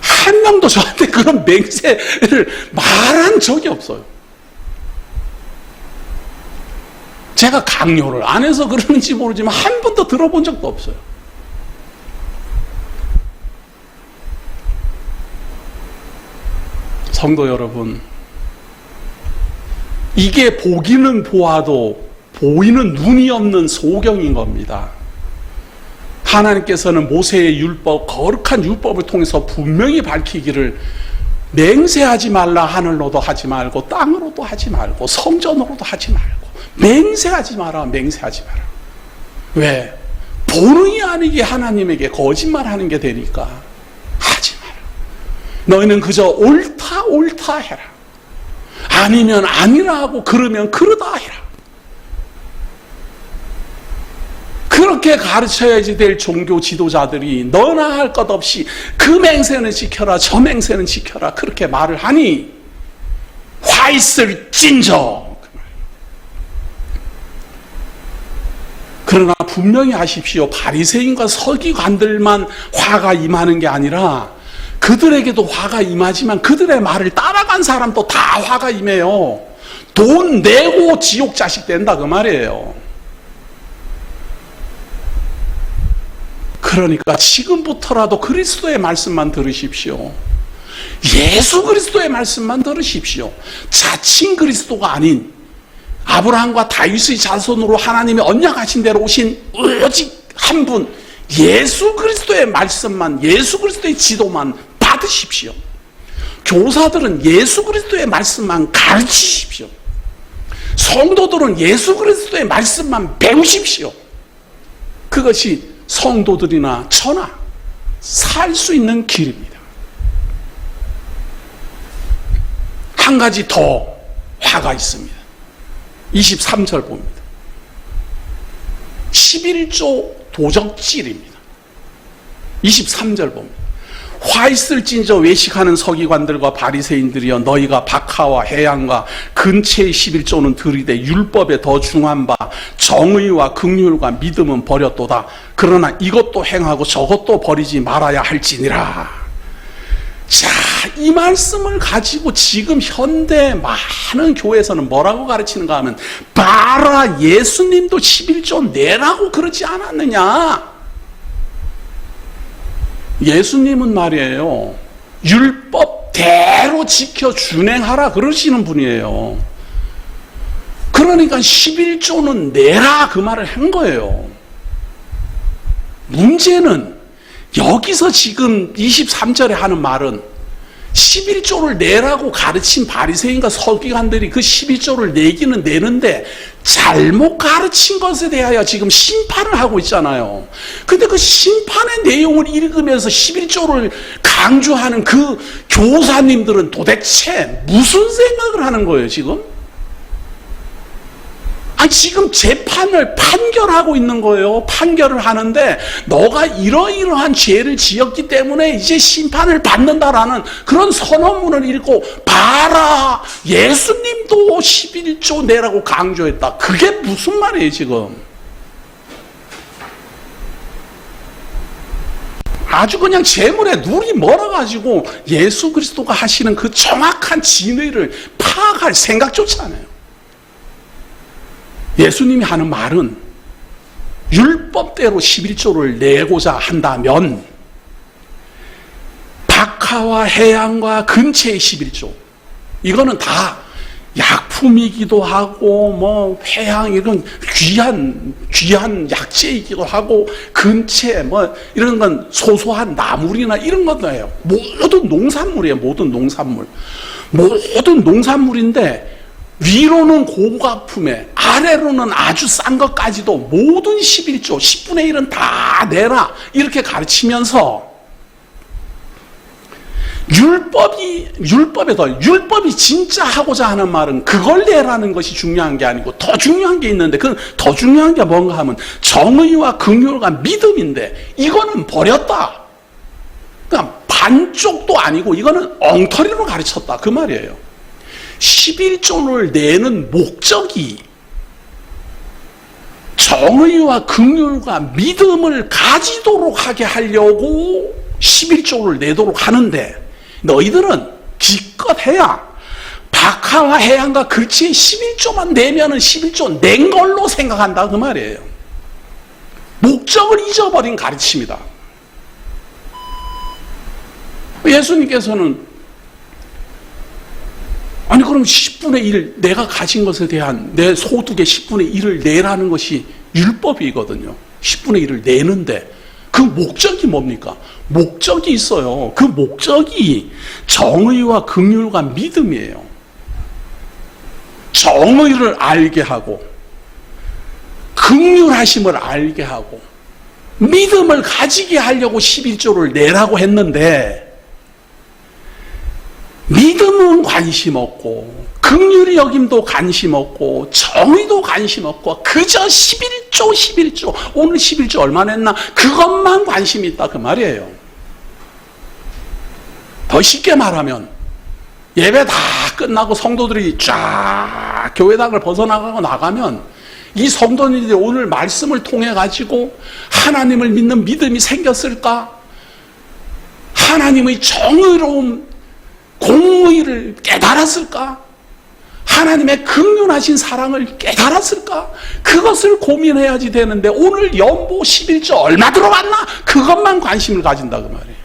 한 명도 저한테 그런 맹세를 말한 적이 없어요. 제가 강요를 안 해서 그러는지 모르지만 한 번도 들어본 적도 없어요. 성도 여러분, 이게 보기는 보아도 보이는 눈이 없는 소경인 겁니다. 하나님께서는 모세의 율법, 거룩한 율법을 통해서 분명히 밝히기를 맹세하지 말라. 하늘로도 하지 말고 땅으로도 하지 말고 성전으로도 하지 말고 맹세하지 마라. 맹세하지 마라. 왜? 본의 아니게 하나님에게 거짓말하는 게 되니까 하지 마라. 너희는 그저 옳다 해라. 아니면 아니라 하고 그러면 그러다 해라. 그렇게 가르쳐야지 될 종교 지도자들이 너나 할 것 없이 그 맹세는 지켜라 저 맹세는 지켜라 그렇게 말을 하니 화 있을진저. 그러나 분명히 아십시오. 바리새인과 서기관들만 화가 임하는 게 아니라 그들에게도 화가 임하지만 그들의 말을 따라간 사람도 다 화가 임해요. 돈 내고 지옥 자식 된다 그 말이에요. 그러니까 지금부터라도 그리스도의 말씀만 들으십시오. 예수 그리스도의 말씀만 들으십시오. 자칭 그리스도가 아닌 아브라함과 다윗의 자손으로 하나님이 언약하신 대로 오신 오직 한 분 예수 그리스도의 말씀만, 예수 그리스도의 지도만 받으십시오. 교사들은 예수 그리스도의 말씀만 가르치십시오. 성도들은 예수 그리스도의 말씀만 배우십시오. 그것이 성도들이나 저나 살 수 있는 길입니다. 한 가지 더 화가 있습니다. 23절 봅니다. 11조 도적질입니다. 23절 봅니다. 화 있을진저 외식하는 서기관들과 바리새인들이여 너희가 박하와 해양과 근체의 11조는 들이되 율법에 더 중한 바 정의와 긍휼과 믿음은 버렸도다. 그러나 이것도 행하고 저것도 버리지 말아야 할지니라. 자, 이 말씀을 가지고 지금 현대 많은 교회에서는 뭐라고 가르치는가 하면 봐라 예수님도 11조 내라고 그러지 않았느냐. 예수님은 말이에요 율법대로 지켜 준행하라 그러시는 분이에요. 그러니까 11조는 내라 그 말을 한 거예요. 문제는 여기서 지금 23절에 하는 말은 11조를 내라고 가르친 바리새인과 서기관들이 그 11조를 내기는 내는데 잘못 가르친 것에 대하여 지금 심판을 하고 있잖아요. 근데 그 심판의 내용을 읽으면서 11조를 강조하는 그 교사님들은 도대체 무슨 생각을 하는 거예요 지금? 아니, 지금 재판을 판결하고 있는 거예요. 판결을 하는데 너가 이러이러한 죄를 지었기 때문에 이제 심판을 받는다라는 그런 선언문을 읽고 봐라, 예수님도 11조 내라고 강조했다. 그게 무슨 말이에요 지금? 아주 그냥 재물에 눈이 멀어가지고 예수 그리스도가 하시는 그 정확한 진의를 파악할 생각조차 안 해요. 예수님이 하는 말은 율법대로 11조를 내고자 한다면 박하와 해양과 근체의 11조, 이거는 다 약품이기도 하고 뭐 해양 이런 귀한 약재이기도 하고, 근체 뭐 이런 건 소소한 나물이나 이런 것도예요. 모든 농산물이에요. 모든 농산물인데 위로는 고가품에 아래로는 아주 싼 것까지도 모든 11조 10분의 1은 다 내라 이렇게 가르치면서 율법이 진짜 하고자 하는 말은 그걸 내라는 것이 중요한 게 아니고 더 중요한 게 있는데, 그 더 중요한 게 뭔가 하면 정의와 긍휼과 믿음인데 이거는 버렸다. 그러니까 반쪽도 아니고 이거는 엉터리로 가르쳤다 그 말이에요. 11조를 내는 목적이 정의와 긍휼과 믿음을 가지도록 하게 하려고 11조를 내도록 하는데, 너희들은 기껏 해야 박하와 해양과 글치의 11조만 내면은 11조 낸 걸로 생각한다 그 말이에요. 목적을 잊어버린 가르침이다. 예수님께서는 아니 그럼 10분의 1 내가 가진 것에 대한 내 소득의 10분의 1을 내라는 것이 율법이거든요. 10분의 1을 내는데 그 목적이 뭡니까? 목적이 있어요. 그 목적이 정의와 긍휼과 믿음이에요. 정의를 알게 하고 긍휼하심을 알게 하고 믿음을 가지게 하려고 11조를 내라고 했는데, 믿음은 관심 없고 긍휼의 여김도 관심 없고 정의도 관심 없고 그저 11조 오늘 11조 얼마 냈나 그것만 관심이 있다 그 말이에요. 더 쉽게 말하면 예배 다 끝나고 성도들이 쫙 교회당을 벗어나가고 나가면 이 성도님들이 오늘 말씀을 통해 가지고 하나님을 믿는 믿음이 생겼을까? 하나님의 정의로움, 공의를 깨달았을까? 하나님의 긍휼하신 사랑을 깨달았을까? 그것을 고민해야지 되는데 오늘 연보 11조 얼마 들어갔나? 그것만 관심을 가진다 그 말이에요.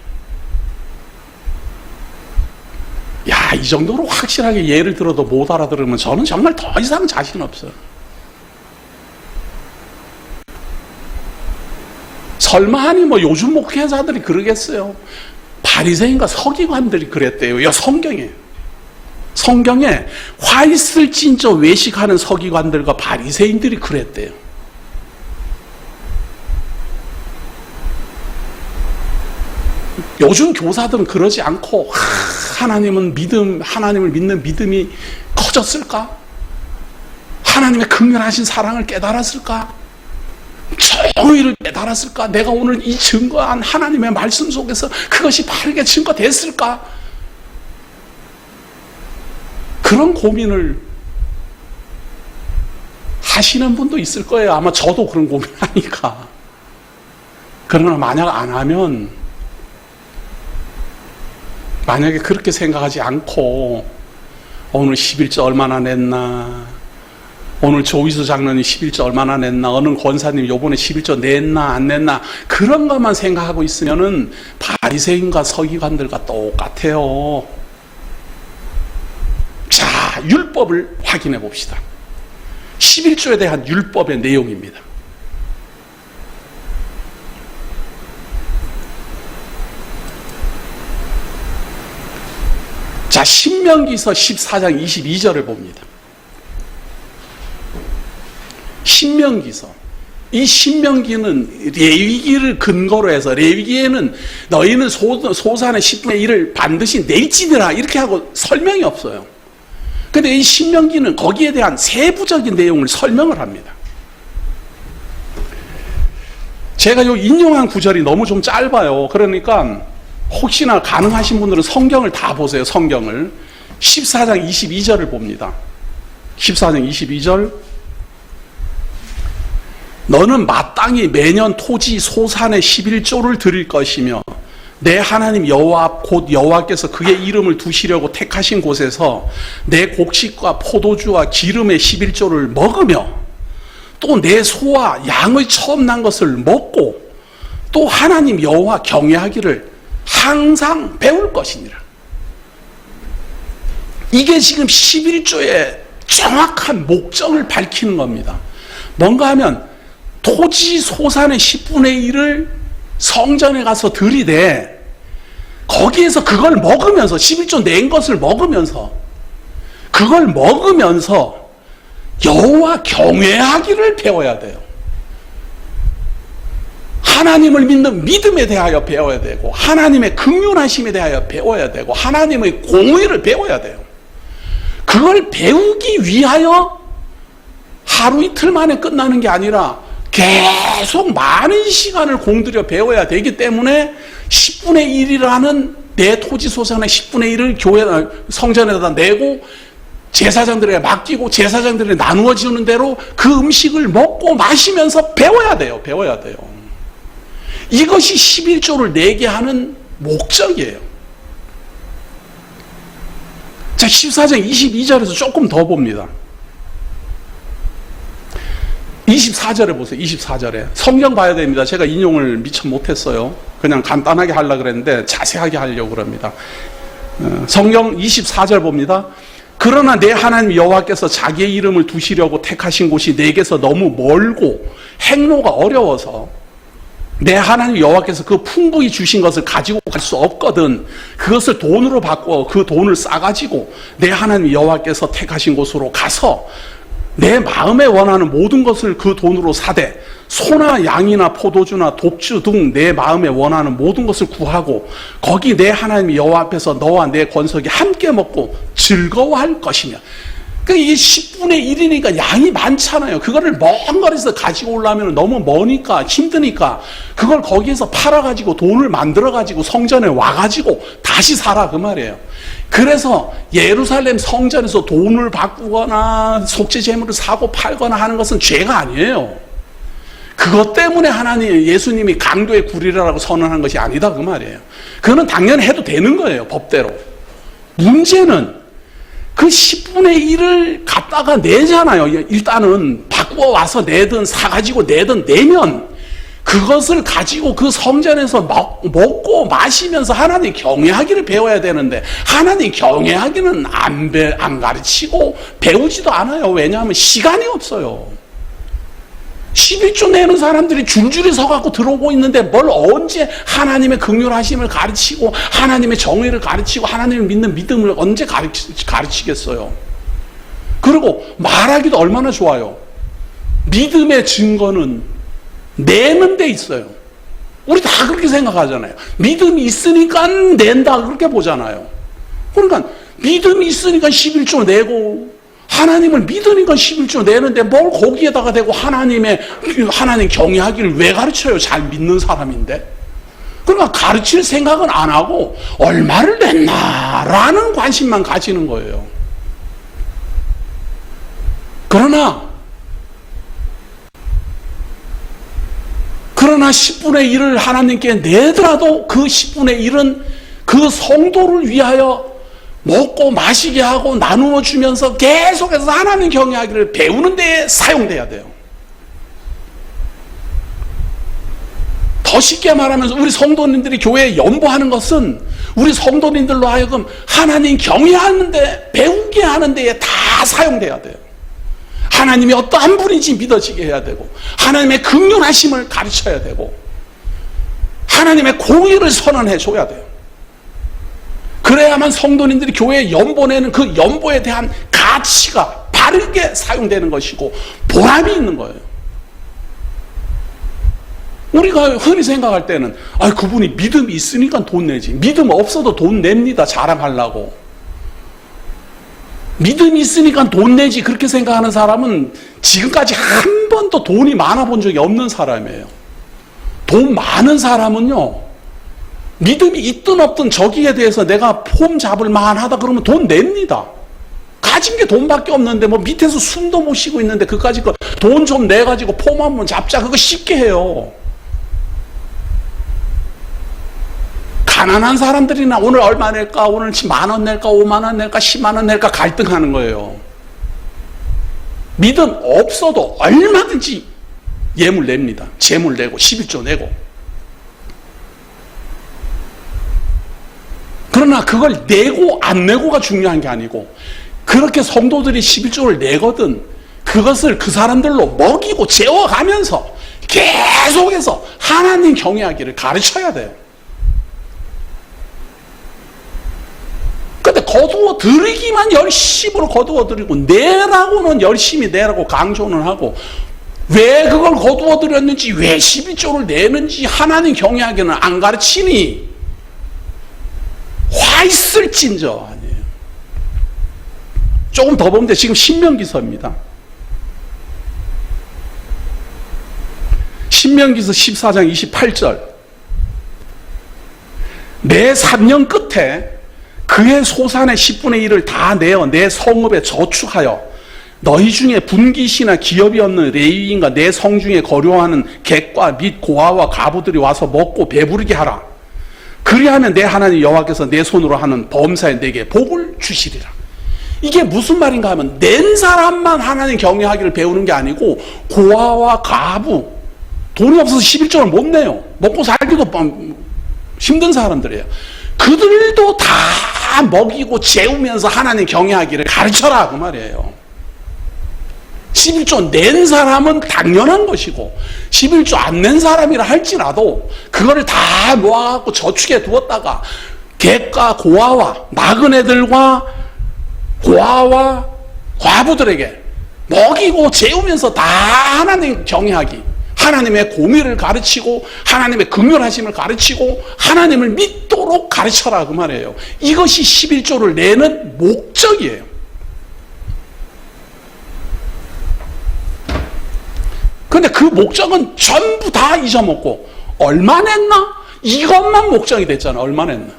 야, 이 정도로 확실하게 예를 들어도 못 알아들으면 저는 정말 더 이상 자신 없어요. 설마하니 뭐 요즘 목회자들이 그러겠어요? 바리새인과 서기관들이 그랬대요. 성경에 화 있을 진저 외식하는 서기관들과 바리새인들이 그랬대요. 요즘 교사들은 그러지 않고 하나님을 믿는 믿음이 커졌을까? 하나님의 긍휼하신 사랑을 깨달았을까? 정의를 깨달았을까? 내가 오늘 이 증거한 하나님의 말씀 속에서 그것이 바르게 증거됐을까? 그런 고민을 하시는 분도 있을 거예요. 아마 저도 그런 고민하니까. 그러나 만약에 그렇게 생각하지 않고 오늘 11조 얼마나 냈나, 오늘 조이수 장로님 11조 얼마나 냈나, 어느 권사님 요번에 11조 냈나 안 냈나, 그런 것만 생각하고 있으면은 바리새인과 서기관들과 똑같아요. 자, 율법을 확인해 봅시다. 11조에 대한 율법의 내용입니다. 자, 신명기서 14장 22절을 봅니다. 이 신명기는 레위기를 근거로 해서, 레위기에는 너희는 소산의 10분의 1을 반드시 낼지니라 이렇게 하고 설명이 없어요. 근데 이 신명기는 거기에 대한 세부적인 내용을 설명을 합니다. 제가 요 인용한 구절이 너무 좀 짧아요. 그러니까 혹시나 가능하신 분들은 성경을 다 보세요. 성경을 14장 22절을 봅니다. 14장 22절, 너는 마땅히 매년 토지 소산의 11조를 드릴 것이며 내 하나님 여호와 곧 여호와께서 그의 이름을 두시려고 택하신 곳에서 내 곡식과 포도주와 기름의 11조를 먹으며 또 내 소와 양의 처음 난 것을 먹고 또 하나님 여호와 경외하기를 항상 배울 것이니라. 이게 지금 11조의 정확한 목적을 밝히는 겁니다. 뭔가 하면 토지 소산의 10분의 1을 성전에 가서 드리되 거기에서 그걸 먹으면서 11조 낸 것을 먹으면서 그걸 먹으면서 여호와 경외하기를 배워야 돼요. 하나님을 믿는 믿음에 대하여 배워야 되고 하나님의 긍휼하심에 대하여 배워야 되고 하나님의 공의를 배워야 돼요. 그걸 배우기 위하여 하루 이틀 만에 끝나는 게 아니라 계속 많은 시간을 공들여 배워야 되기 때문에 10분의 1이라는 내 토지 소산의 10분의 1을 교회 성전에다 내고 제사장들에게 맡기고 제사장들에게 나누어 주는 대로 그 음식을 먹고 마시면서 배워야 돼요. 배워야 돼요. 이것이 11조를 내게 하는 목적이에요. 자, 14장 22절에서 조금 더 봅니다. 24절에 보세요. 24절에. 성경 봐야 됩니다. 제가 인용을 미처 못했어요. 그냥 간단하게 하려고 그랬는데 자세하게 하려고 그럽니다. 성경 24절 봅니다. 그러나 내 하나님 여호와께서 자기의 이름을 두시려고 택하신 곳이 내게서 너무 멀고 행로가 어려워서 내 하나님 여호와께서 그 풍부히 주신 것을 가지고 갈 수 없거든 그것을 돈으로 바꿔 그 돈을 싸가지고 내 하나님 여호와께서 택하신 곳으로 가서 내 마음에 원하는 모든 것을 그 돈으로 사되 소나 양이나 포도주나 독주 등 내 마음에 원하는 모든 것을 구하고 거기 내 하나님 여호와 앞에서 너와 내 권속이 함께 먹고 즐거워할 것이며. 그러니까 이게 10분의 1이니까 양이 많잖아요. 그거를 먼 거리에서 가지고 오려면 너무 머니까 힘드니까 그걸 거기에서 팔아가지고 돈을 만들어가지고 성전에 와가지고 다시 사라 그 말이에요. 그래서 예루살렘 성전에서 돈을 바꾸거나 속죄 제물을 사고 팔거나 하는 것은 죄가 아니에요. 그것 때문에 하나님 예수님이 강도의 구리라고 선언한 것이 아니다 그 말이에요. 그거는 당연히 해도 되는 거예요. 법대로. 문제는 그 10분의 1을 갖다가 내잖아요. 일단은 바꾸어 와서 내든 사가지고 내든 내면 그것을 가지고 그 성전에서 먹고 마시면서 하나님 경외하기를 배워야 되는데 하나님 경외하기는 안 가르치고 배우지도 않아요. 왜냐하면 시간이 없어요. 11조 내는 사람들이 줄줄이 서갖고 들어오고 있는데 뭘 언제 하나님의 긍휼하심을 가르치고 하나님의 정의를 가르치고 하나님을 믿는 믿음을 언제 가르치겠어요. 그리고 말하기도 얼마나 좋아요. 믿음의 증거는 내는 데 있어요. 우리 다 그렇게 생각하잖아요. 믿음이 있으니까 낸다 그렇게 보잖아요. 그러니까 믿음이 있으니까 11조 내고 하나님을 믿으니까 11조 내는데 뭘 거기에다가 대고 하나님 경외하기를 왜 가르쳐요? 잘 믿는 사람인데. 그러니까 가르칠 생각은 안 하고 얼마를 냈나라는 관심만 가지는 거예요. 그러나 10분의 1을 하나님께 내더라도 그 10분의 1은 그 성도를 위하여 먹고 마시게 하고 나누어 주면서 계속해서 하나님 경외하기를 배우는 데에 사용돼야 돼요. 더 쉽게 말하면 우리 성도님들이 교회에 연보하는 것은 우리 성도님들로 하여금 하나님 경외하는데 배우게 하는 데에 다 사용돼야 돼요. 하나님이 어떠한 분인지 믿어지게 해야 되고 하나님의 긍휼하심을 가르쳐야 되고 하나님의 공의를 선언해 줘야 돼요. 그래야만 성도님들이 교회에 연보내는 그 연보에 대한 가치가 바르게 사용되는 것이고 보람이 있는 거예요. 우리가 흔히 생각할 때는 그분이 믿음이 있으니까 돈 내지 믿음 없어도 돈 냅니다. 자랑하려고. 믿음이 있으니까 돈 내지 그렇게 생각하는 사람은 지금까지 한 번도 돈이 많아 본 적이 없는 사람이에요. 돈 많은 사람은요, 믿음이 있든 없든 저기에 대해서 내가 폼 잡을 만하다 그러면 돈 냅니다. 가진 게 돈밖에 없는데 뭐 밑에서 숨도 못 쉬고 있는데 그까짓 거 돈 좀 내가지고 폼 한번 잡자, 그거 쉽게 해요. 가난한 사람들이나 오늘 얼마 낼까, 오늘 10,000원 낼까, 50,000원 낼까, 100,000원 낼까 갈등하는 거예요. 믿음 없어도 얼마든지 예물 냅니다. 재물 내고 11조 내고. 그러나 그걸 내고 안 내고가 중요한 게 아니고, 그렇게 성도들이 11조를 내거든 그것을 그 사람들로 먹이고 재워가면서 계속해서 하나님 경외하기를 가르쳐야 돼요. 근데 거두어 드리기만 열심으로 거두어 드리고 내라고는 열심히 내라고 강조는 하고, 왜 그걸 거두어 드렸는지, 왜 11조를 내는지 하나님 경외하기는 안 가르치니 화 있을진저 아니에요. 조금 더 보면 돼. 지금 신명기서입니다. 신명기서 14장 28절. 내 3년 끝에 그의 소산의 10분의 1을 다 내어 내 성읍에 저축하여 너희 중에 분깃이나 기업이 없는 레위인과 내 성 중에 거류하는 객과 및 고아와 과부들이 와서 먹고 배부르게 하라. 그리하면 내 하나님 여호와께서 내 손으로 하는 범사에 내게 복을 주시리라. 이게 무슨 말인가 하면, 낸 사람만 하나님 경외하기를 배우는 게 아니고 고아와 과부, 돈이 없어서 11조를 못 내요. 먹고 살기도 힘든 사람들이에요. 그들도 다 먹이고 재우면서 하나님 경외하기를 가르쳐라 그 말이에요. 11조 낸 사람은 당연한 것이고, 11조 안 낸 사람이라 할지라도 그거를 다 모아갖고 저축해 두었다가 객과 고아와 나그네들과 고아와 과부들에게 먹이고 재우면서 다 하나님 경외하기, 하나님의 공의를 가르치고 하나님의 긍휼하심을 가르치고 하나님을 믿도록 가르쳐라 그 말이에요. 이것이 11조를 내는 목적이에요. 그런데 그 목적은 전부 다 잊어먹고 얼마 냈나? 이것만 목적이 됐잖아. 얼마 냈나?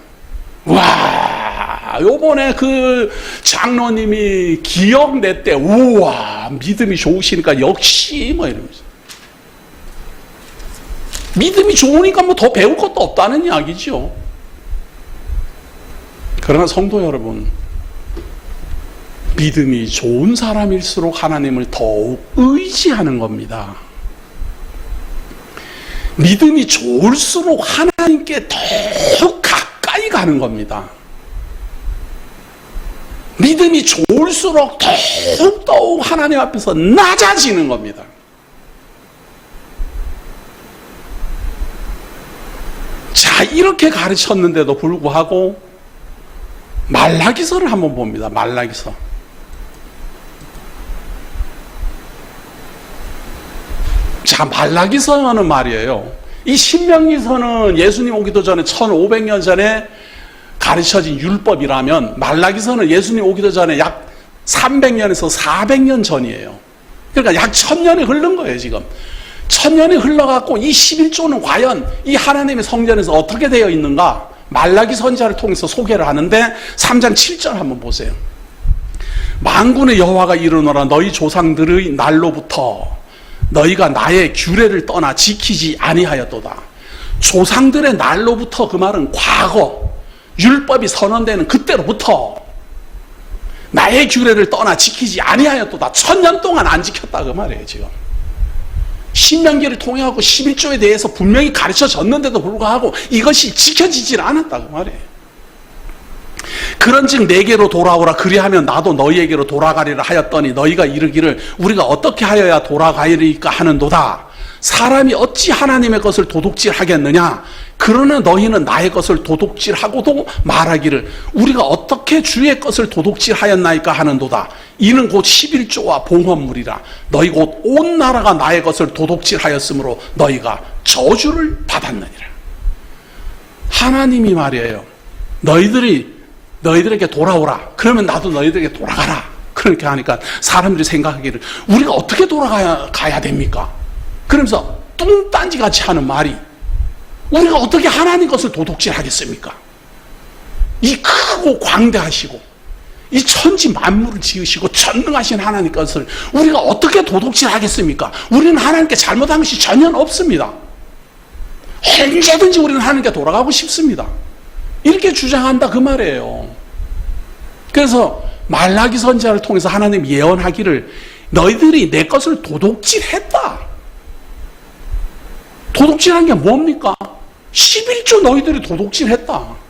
와, 요번에 그 장로님이 기억 냈대. 우와, 믿음이 좋으시니까 역시 뭐 이러면서. 믿음이 좋으니까 뭐 더 배울 것도 없다는 이야기죠. 그러나 성도 여러분, 믿음이 좋은 사람일수록 하나님을 더욱 의지하는 겁니다. 믿음이 좋을수록 하나님께 더욱 가까이 가는 겁니다. 믿음이 좋을수록 더욱 하나님 앞에서 낮아지는 겁니다. 자, 이렇게 가르쳤는데도 불구하고 말라기서를 한번 봅니다. 말라기서. 자, 말라기서는 말이에요. 이 신명기서는 예수님 오기도 전에 1500년 전에 가르쳐진 율법이라면, 말라기서는 예수님 오기도 전에 약 300년에서 400년 전이에요. 그러니까 약 1000년이 흐른 거예요, 지금. 1000년이 흘러갖고 이 11조는 과연 이 하나님의 성전에서 어떻게 되어 있는가? 말라기 선지자를 통해서 소개를 하는데 3장 7절 한번 보세요. 만군의 여호와가 이르노라, 너희 조상들의 날로부터 너희가 나의 규례를 떠나 지키지 아니하였도다. 조상들의 날로부터, 그 말은 과거, 율법이 선언되는 그때로부터 나의 규례를 떠나 지키지 아니하였도다. 1000년 동안 안 지켰다 그 말이에요. 지금 신명기를 통해 갖고 11조에 대해서 분명히 가르쳐졌는데도 불구하고 이것이 지켜지질 않았다 그 말이에요. 그런즉 내게로 돌아오라, 그리하면 나도 너희에게로 돌아가리라 하였더니 너희가 이르기를 우리가 어떻게 하여야 돌아가리까 하는도다. 사람이 어찌 하나님의 것을 도둑질하겠느냐? 그러나 너희는 나의 것을 도둑질하고도 말하기를 우리가 어떻게 주의 것을 도둑질하였나이까 하는도다. 이는 곧 11조와 봉헌물이라. 너희 곧 온 나라가 나의 것을 도둑질하였으므로 너희가 저주를 받았느니라. 하나님이 말이에요, 너희들이 너희들에게 돌아오라. 그러면 나도 너희들에게 돌아가라. 그렇게 하니까 사람들이 생각하기를 우리가 어떻게 돌아가야 됩니까? 그러면서 뚱딴지 같이 하는 말이 우리가 어떻게 하나님 것을 도둑질하겠습니까? 이 크고 광대하시고 이 천지 만물을 지으시고 전능하신 하나님 것을 우리가 어떻게 도둑질하겠습니까? 우리는 하나님께 잘못한 것이 전혀 없습니다. 언제든지 우리는 하나님께 돌아가고 싶습니다. 이렇게 주장한다 그 말이에요. 그래서 말라기 선지자를 통해서 하나님 예언하기를 너희들이 내 것을 도둑질했다. 도둑질한 게 뭡니까? 11조 너희들이 도둑질했다.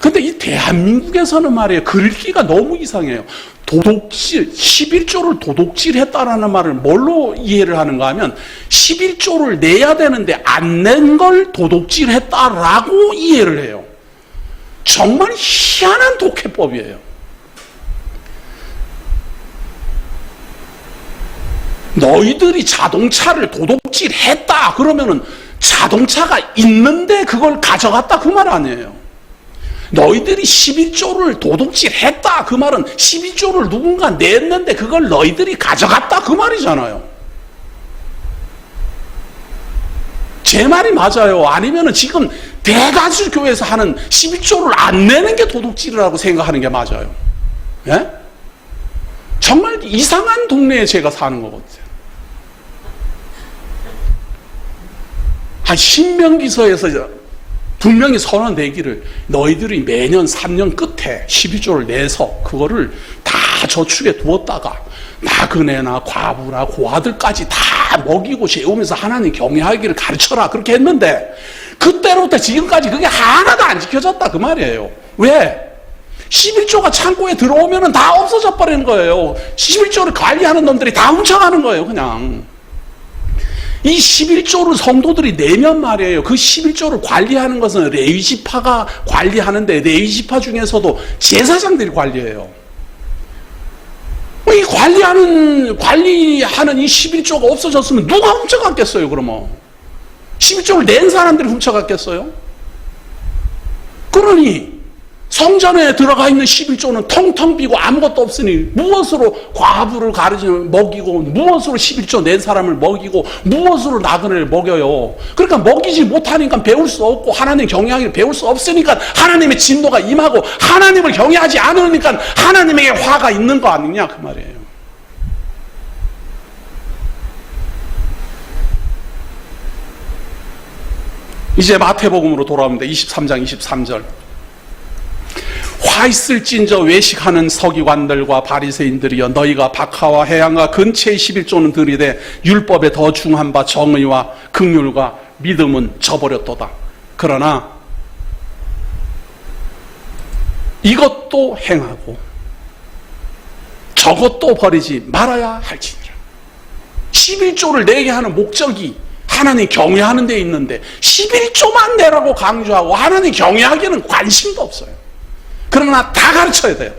근데 이 대한민국에서는 말이에요. 글귀가 너무 이상해요. 도둑질, 11조를 도둑질했다라는 말을 뭘로 이해를 하는가 하면 11조를 내야 되는데 안 낸 걸 도둑질했다라고 이해를 해요. 정말 희한한 독해법이에요. 너희들이 자동차를 도둑질했다 그러면은 자동차가 있는데 그걸 가져갔다 그 말 아니에요. 너희들이 11조를 도둑질했다 그 말은 11조를 누군가 냈는데 그걸 너희들이 가져갔다 그 말이잖아요. 제 말이 맞아요? 아니면은 지금 대다수 교회에서 하는 11조를 안 내는 게 도둑질이라고 생각하는 게 맞아요? 예? 정말 이상한 동네에 제가 사는 것 같아요. 한 신명기서에서 분명히 선언되기를 너희들이 매년 3년 끝에 11조를 내서 그거를 다 저축에 두었다가 나그네나 과부나 고아들까지 다 먹이고 재우면서 하나님 경외하기를 가르쳐라 그렇게 했는데 그때로부터 지금까지 그게 하나도 안 지켜졌다 그 말이에요. 왜? 11조가 창고에 들어오면 다 없어져 버리는 거예요. 11조를 관리하는 놈들이 다 훔쳐가는 거예요 그냥. 이 11조를 성도들이 내면 말이에요. 그 11조를 관리하는 것은 레위지파가 관리하는데 레위지파 중에서도 제사장들이 관리해요. 이 관리하는 이 11조가 없어졌으면 누가 훔쳐갔겠어요 그러면? 11조를 낸 사람들이 훔쳐갔겠어요? 그러니 성전에 들어가 있는 11조는 텅텅 비고 아무것도 없으니 무엇으로 과부를 먹이고 무엇으로 11조 낸 사람을 먹이고 무엇으로 나그네를 먹여요. 그러니까 먹이지 못하니까 배울 수 없고 하나님 경외하기를 배울 수 없으니까 하나님의 진노가 임하고 하나님을 경외하지 않으니까 하나님에게 화가 있는 거 아니냐 그 말이에요. 이제 마태복음으로 돌아오는데 23장 23절 화 있을진저 외식하는 서기관들과 바리새인들이여 너희가 박하와 해양과 근처의 11조는 들이되 율법에 더 중한 바 정의와 긍휼과 믿음은 저버렸도다. 그러나 이것도 행하고 저것도 버리지 말아야 할지니라. 11조를 내게 하는 목적이 하나님 경외하는 데 있는데 11조만 내라고 강조하고 하나님 경외하기에는 관심도 없어요. 그러나 다 가르쳐야 돼요.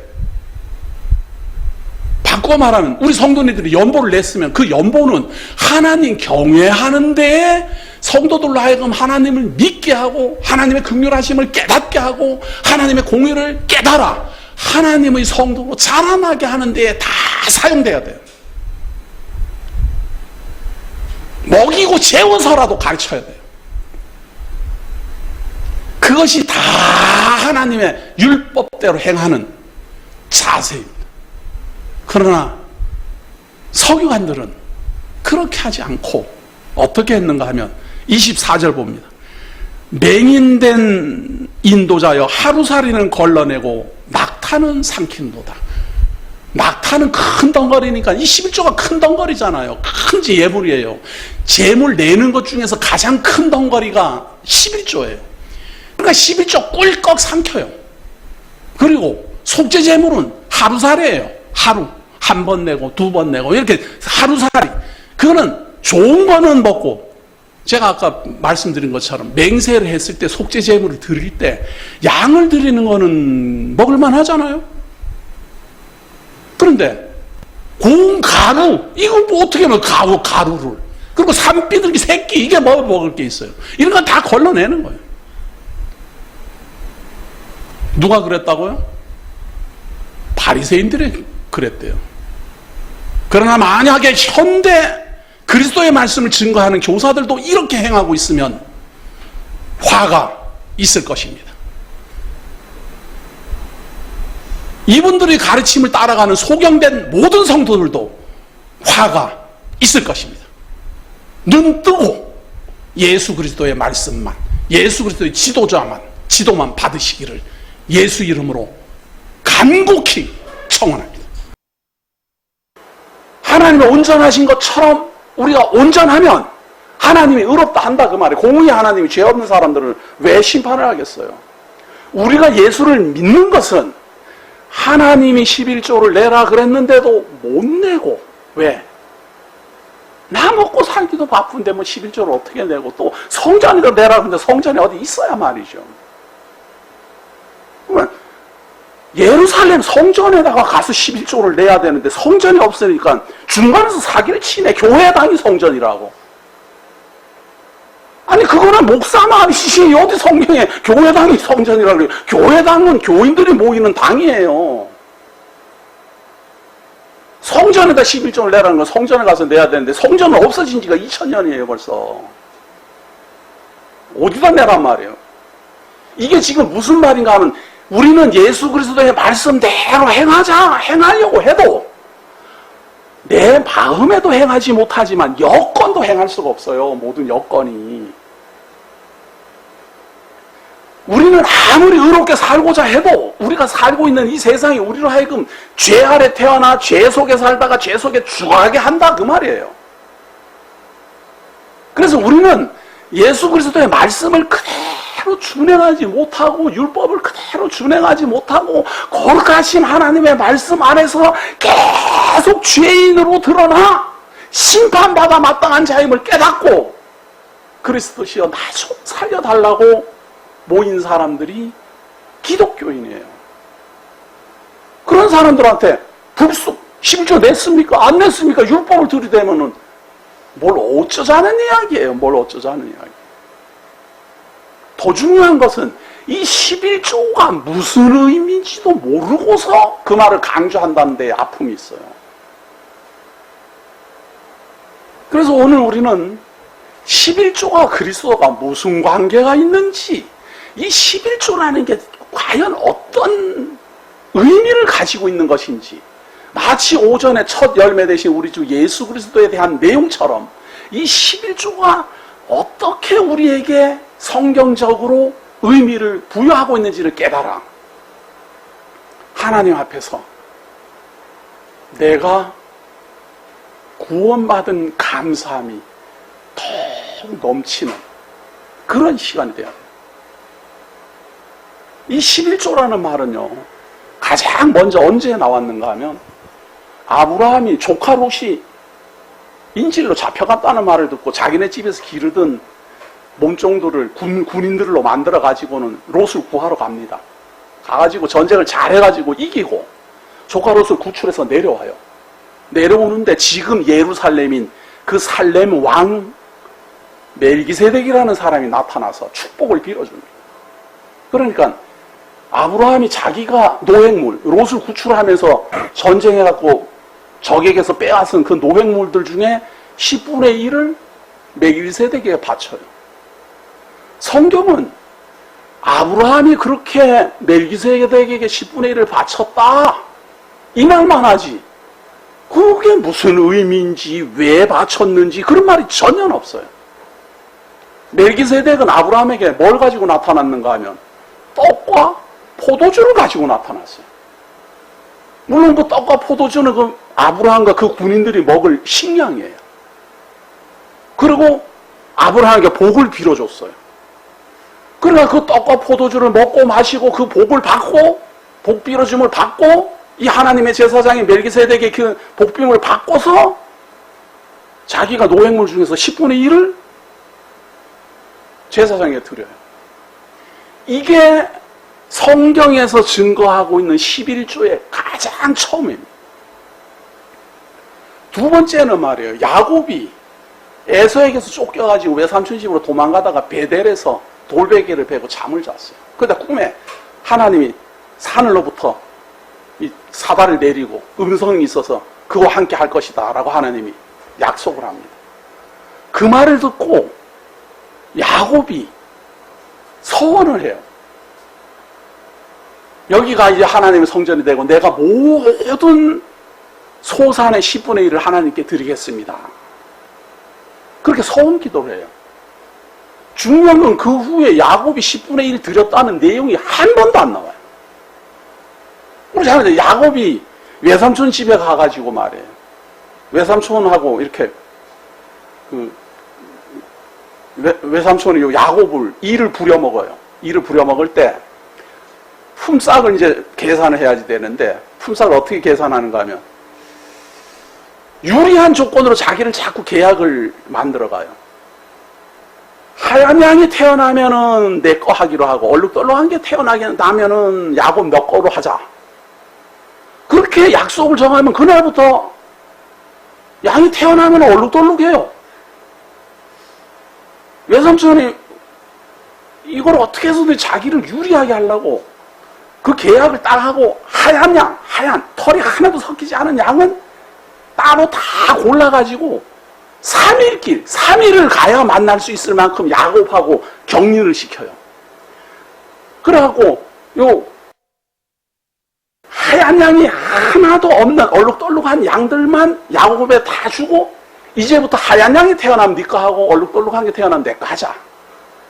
바꿔 말하면 우리 성도님들이 연보를 냈으면 그 연보는 하나님 경외하는 데에 성도들로 하여금 하나님을 믿게 하고 하나님의 긍휼하심을 깨닫게 하고 하나님의 공의를 깨달아 하나님의 성도로 자라나게 하는 데에 다 사용돼야 돼요. 먹이고 재워서라도 가르쳐야 돼요. 그것이 다 하나님의 율법대로 행하는 자세입니다. 그러나 서기관들은 그렇게 하지 않고 어떻게 했는가 하면 24절 봅니다. 맹인된 인도자여 하루살이는 걸러내고 낙타는 삼킨도다. 낙타는 큰 덩거리니까 이 11조가 큰 덩거리잖아요. 큰 예물이에요. 재물 내는 것 중에서 가장 큰 덩거리가 11조예요. 그러니까 11조 꿀꺽 삼켜요. 그리고 속죄 재물은 하루살이에요. 하루 한 번 내고 두 번 내고 이렇게 하루살이. 그거는 좋은 거는 먹고 제가 아까 말씀드린 것처럼 맹세를 했을 때 속죄 제물을 드릴 때 양을 드리는 거는 먹을만 하잖아요. 그런데 고운 가루 이거 뭐 어떻게 먹어? 가루를 그리고 산비둘기 새끼 이게 뭐 먹을 게 있어요. 이런 건 다 걸러내는 거예요. 누가 그랬다고요? 바리새인들이 그랬대요. 그러나 만약에 현대 그리스도의 말씀을 증거하는 교사들도 이렇게 행하고 있으면 화가 있을 것입니다. 이분들의 가르침을 따라가는 소경된 모든 성도들도 화가 있을 것입니다. 눈 뜨고 예수 그리스도의 말씀만, 예수 그리스도의 지도만 받으시기를 예수 이름으로 간곡히 청원합니다. 하나님의 온전하신 것처럼 우리가 온전하면 하나님이 의롭다 한다 그 말이에요. 공의 하나님이 죄 없는 사람들을 왜 심판을 하겠어요? 우리가 예수를 믿는 것은 하나님이 11조를 내라 그랬는데도 못 내고, 왜? 나 먹고 살기도 바쁜데 뭐 11조를 어떻게 내고, 또 성전이도 내라 그러는데 성전이 어디 있어야 말이죠. 그러면 예루살렘 성전에다가 가서 11조를 내야 되는데 성전이 없으니까 중간에서 사기를 치네. 교회당이 성전이라고. 아니 그거는 목사 말이지 어디 성경에 교회당이 성전이라고 그래요. 교회당은 교인들이 모이는 당이에요. 성전에다 11조를 내라는 건 성전에 가서 내야 되는데 성전은 없어진 지가 2000년이에요 벌써. 어디다 내란 말이에요. 이게 지금 무슨 말인가 하면 우리는 예수 그리스도의 말씀대로 행하려고 해도 내 마음에도 행하지 못하지만 여건도 행할 수가 없어요. 모든 여건이. 우리는 아무리 의롭게 살고자 해도 우리가 살고 있는 이 세상이 우리로 하여금 죄 아래 태어나 죄 속에 살다가 죄 속에 죽어가게 한다 그 말이에요. 그래서 우리는 예수 그리스도의 말씀을 그대로 준행하지 못하고 율법을 그대로 준행하지 못하고 거룩하신 하나님의 말씀 안에서 계속 죄인으로 드러나 심판받아 마땅한 자임을 깨닫고 그리스도시여 나 좀 살려달라고 모인 사람들이 기독교인이에요. 그런 사람들한테 불쑥 11조 냈습니까? 안 냈습니까? 율법을 들이대면은 뭘 어쩌자는 이야기예요. 뭘 어쩌자는 이야기. 더 중요한 것은 이 11조가 무슨 의미인지도 모르고서 그 말을 강조한다는 데 아픔이 있어요. 그래서 오늘 우리는 11조와 그리스도가 무슨 관계가 있는지, 이 11조라는 게 과연 어떤 의미를 가지고 있는 것인지, 마치 오전에 첫 열매 되신 우리 주 예수 그리스도에 대한 내용처럼 이 11조가 어떻게 우리에게 성경적으로 의미를 부여하고 있는지를 깨달아 하나님 앞에서 내가 구원받은 감사함이 더 넘치는 그런 시간이 돼야 돼요. 이 11조라는 말은요, 가장 먼저 언제 나왔는가 하면 아브라함이 조카 롯이 인질로 잡혀갔다는 말을 듣고 자기네 집에서 기르던 몸종들을 군인들로 만들어 가지고는 롯을 구하러 갑니다. 가가지고 전쟁을 잘해가지고 이기고 조카 롯을 구출해서 내려와요. 내려오는데 지금 예루살렘인 그 살렘 왕 멜기세덱이라는 사람이 나타나서 축복을 빌어줍니다. 그러니까 아브라함이 자기가 노획물, 롯을 구출하면서 전쟁해갖고 적에게서 빼앗은 그 노획물들 중에 10분의 1을 멜기세덱에게 바쳐요. 성경은 아브라함이 그렇게 멜기세덱에게 10분의 1을 바쳤다 이 말만 하지 그게 무슨 의미인지 왜 바쳤는지 그런 말이 전혀 없어요. 멜기세덱은 아브라함에게 뭘 가지고 나타났는가 하면 떡과 포도주를 가지고 나타났어요. 물론 그 떡과 포도주는 그 아브라함과 그 군인들이 먹을 식량이에요. 그리고 아브라함에게 복을 빌어줬어요. 그러니까 그 떡과 포도주를 먹고 마시고 그 복을 받고 복 빌어줌을 받고 이 하나님의 제사장인 멜기세덱의 그 복빙을 바꿔서 자기가 노획물 중에서 10분의 1을 제사장에게 드려요. 이게 성경에서 증거하고 있는 11조의 가장 처음입니다. 두 번째는 말이에요. 야곱이 에서에게서 쫓겨가지고 외삼촌 집으로 도망가다가 베델에서 돌베개를 베고 잠을 잤어요. 그런데 꿈에 하나님이 산으로부터 이 사발을 내리고 음성이 있어서 그와 함께 할 것이다 라고 하나님이 약속을 합니다. 그 말을 듣고 야곱이 서원을 해요. 여기가 이제 하나님의 성전이 되고 내가 모든 소산의 10분의 1을 하나님께 드리겠습니다. 그렇게 서원 기도를 해요. 중요한 건 그 후에 야곱이 10분의 1 드렸다는 내용이 한 번도 안 나와요. 우리 잘 알죠? 야곱이 외삼촌 집에 가가지고 말이에요. 외삼촌하고 이렇게 외삼촌이 야곱을 이를 부려먹어요. 이를 부려먹을 때 품삯을 이제 계산을 해야지 되는데 품삯을 어떻게 계산하는가 하면 유리한 조건으로 자기를 자꾸 계약을 만들어가요. 하얀 양이 태어나면은 내 거 하기로 하고 얼룩덜룩한 게 태어나면은 야곱 너 거로 하자. 그렇게 약속을 정하면 그날부터 양이 태어나면 얼룩덜룩해요. 외삼촌이 이걸 어떻게 해서든 자기를 유리하게 하려고 그 계약을 딱 하고 하얀 양, 하얀 털이 하나도 섞이지 않은 양은 따로 다 골라가지고 3일을 가야 만날 수 있을 만큼 야곱하고 격리를 시켜요. 그래갖고 요 하얀 양이 하나도 없는 얼룩덜룩한 양들만 야곱에 다 주고 이제부터 하얀 양이 태어나면 네 거 하고 얼룩덜룩한 게 태어나면 내 거 하자.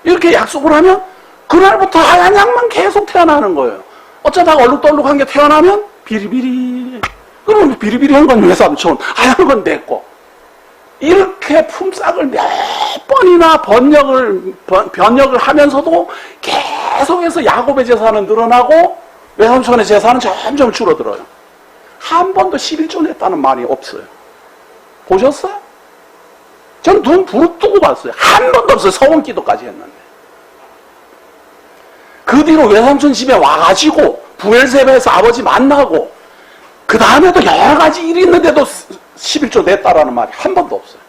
이렇게 약속을 하면 그날부터 하얀 양만 계속 태어나는 거예요. 어쩌다가 얼룩덜룩한 게 태어나면 비리비리. 그러면 비리비리한 건 외삼촌, 하얀 건 내 거. 이렇게 품삯을 몇 번이나 변역을 하면서도 계속해서 야곱의 재산은 늘어나고 외삼촌의 재산은 점점 줄어들어요. 한 번도 11조 냈다는 말이 없어요. 보셨어요? 전 눈 부릅뜨고 봤어요. 한 번도 없어요. 서원기도까지 했는데. 그 뒤로 외삼촌 집에 와가지고 부엘세바에서 아버지 만나고 그 다음에도 여러 가지 일이 있는데도 11조 냈다라는 말이 한 번도 없어요.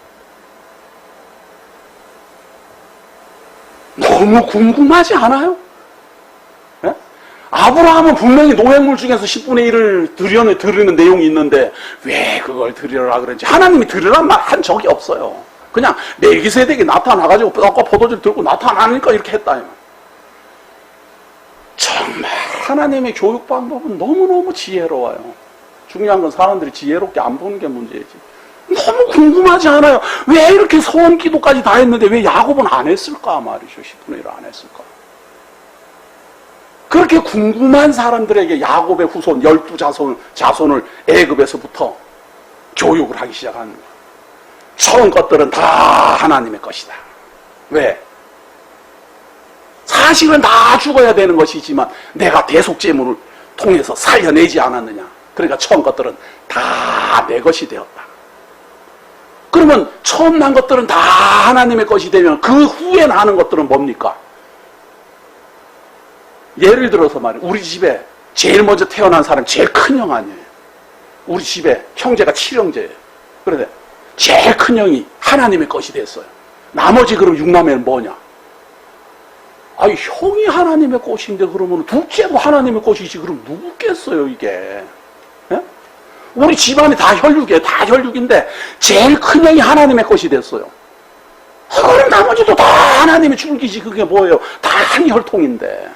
너무 궁금하지 않아요? 네? 아브라함은 분명히 노획물 중에서 10분의 1을 드리는 내용이 있는데 왜 그걸 드리라 그런지 하나님이 드리란 말 한 적이 없어요. 그냥 멜기세덱이 나타나가지고 떡과 포도주를 들고 나타나니까 이렇게 했다. 정말 하나님의 교육 방법은 너무너무 지혜로워요. 중요한 건 사람들이 지혜롭게 안 보는 게 문제지. 너무 궁금하지 않아요? 왜 이렇게 소원 기도까지 다 했는데 왜 야곱은 안 했을까 말이죠. 10분의 1을 안 했을까? 그렇게 궁금한 사람들에게 야곱의 후손 12자손을 애굽에서부터 교육을 하기 시작하는 거예요. 처음 것들은 다 하나님의 것이다. 왜? 사실은 다 죽어야 되는 것이지만 내가 대속제물을 통해서 살려내지 않았느냐. 그러니까 처음 것들은 다 내 것이 되었다. 그러면 처음 난 것들은 다 하나님의 것이 되면 그 후에 나는 것들은 뭡니까? 예를 들어서 말이에요. 우리 집에 제일 먼저 태어난 사람이 제일 큰 형 아니에요. 우리 집에 형제가 7형제예요. 그런데 제일 큰 형이 하나님의 것이 됐어요. 나머지 그럼 6남매는 뭐냐? 아니 형이 하나님의 것인데 그러면 둘째도 하나님의 것이지 그럼 누구겠어요 이게? 예? 우리 집안이 다 혈육이에요. 다 혈육인데 제일 큰 형이 하나님의 것이 됐어요. 그럼 나머지도 다 하나님의 줄기지 그게 뭐예요? 다 한 혈통인데.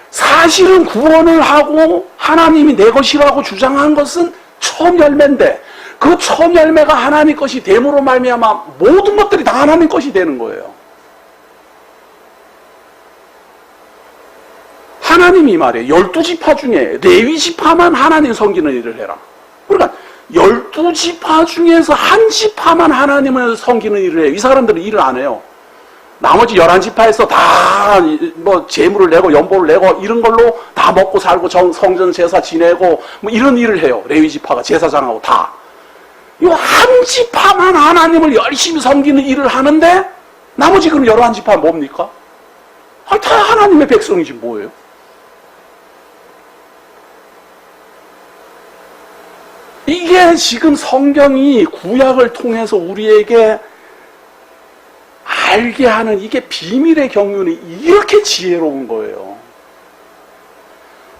사실은 구원을 하고 하나님이 내 것이라고 주장한 것은 처음 열매인데 그 처음 열매가 하나님 것이 됨으로 말미암아 모든 것들이 다 하나님 것이 되는 거예요. 하나님이 말이에요. 12지파 중에 레위지파만 하나님 섬기는 일을 해라. 그러니까 12지파 중에서 한 지파만 하나님을 섬기는 일을 해요. 이 사람들은 일을 안 해요. 나머지 11지파에서 다 뭐 재물을 내고 연보를 내고 이런 걸로 다 먹고 살고 성전 제사 지내고 뭐 이런 일을 해요. 레위지파가 제사장하고 다. 이 한 지파만 하나님을 열심히 섬기는 일을 하는데 나머지 그럼 11지파는 뭡니까? 아, 다 하나님의 백성이지 뭐예요? 이게 지금 성경이 구약을 통해서 우리에게 알게 하는 이게 비밀의 경륜이 이렇게 지혜로운 거예요.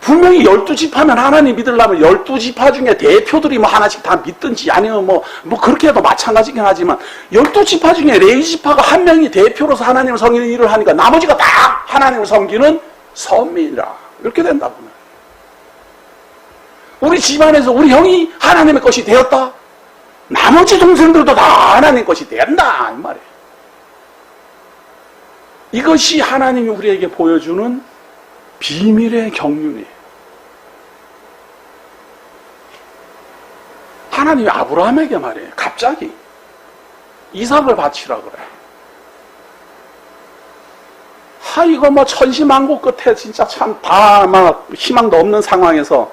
분명히 12지파면 하나님 믿으려면 12지파 중에 대표들이 뭐 하나씩 다 믿든지 아니면 뭐 그렇게 해도 마찬가지긴 하지만 12지파 중에 레위지파가 한 명이 대표로서 하나님을 섬기는 일을 하니까 나머지가 다 하나님을 섬기는 선민이라 이렇게 된다고. 우리 집안에서 우리 형이 하나님의 것이 되었다. 나머지 동생들도 다 하나님 것이 된다 이 말이에요. 이것이 하나님이 우리에게 보여주는 비밀의 경륜이에요. 하나님이 아브라함에게 말이에요. 갑자기 이삭을 바치라 그래요. 이거 뭐 천시만고 끝에 진짜 참 다 막 희망도 없는 상황에서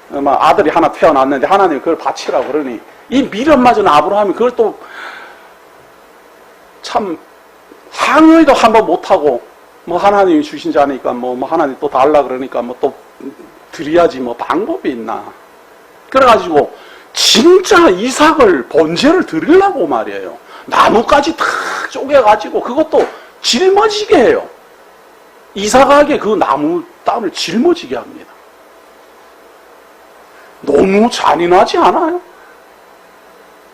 막 아들이 하나 태어났는데 하나님이 그걸 바치라 그러니 이 미련맞은 아브라함이 그걸 또 참 항의도 한번 못하고 뭐 하나님이 주신 자니까 뭐 하나님 또 달라 그러니까 뭐 또 드려야지 뭐 방법이 있나. 그래가지고 진짜 이삭을 번제를 드리려고 말이에요. 나무까지 탁 쪼개가지고 그것도 짊어지게 해요. 이삭에게 그 나무 땅을 짊어지게 합니다. 너무 잔인하지 않아요?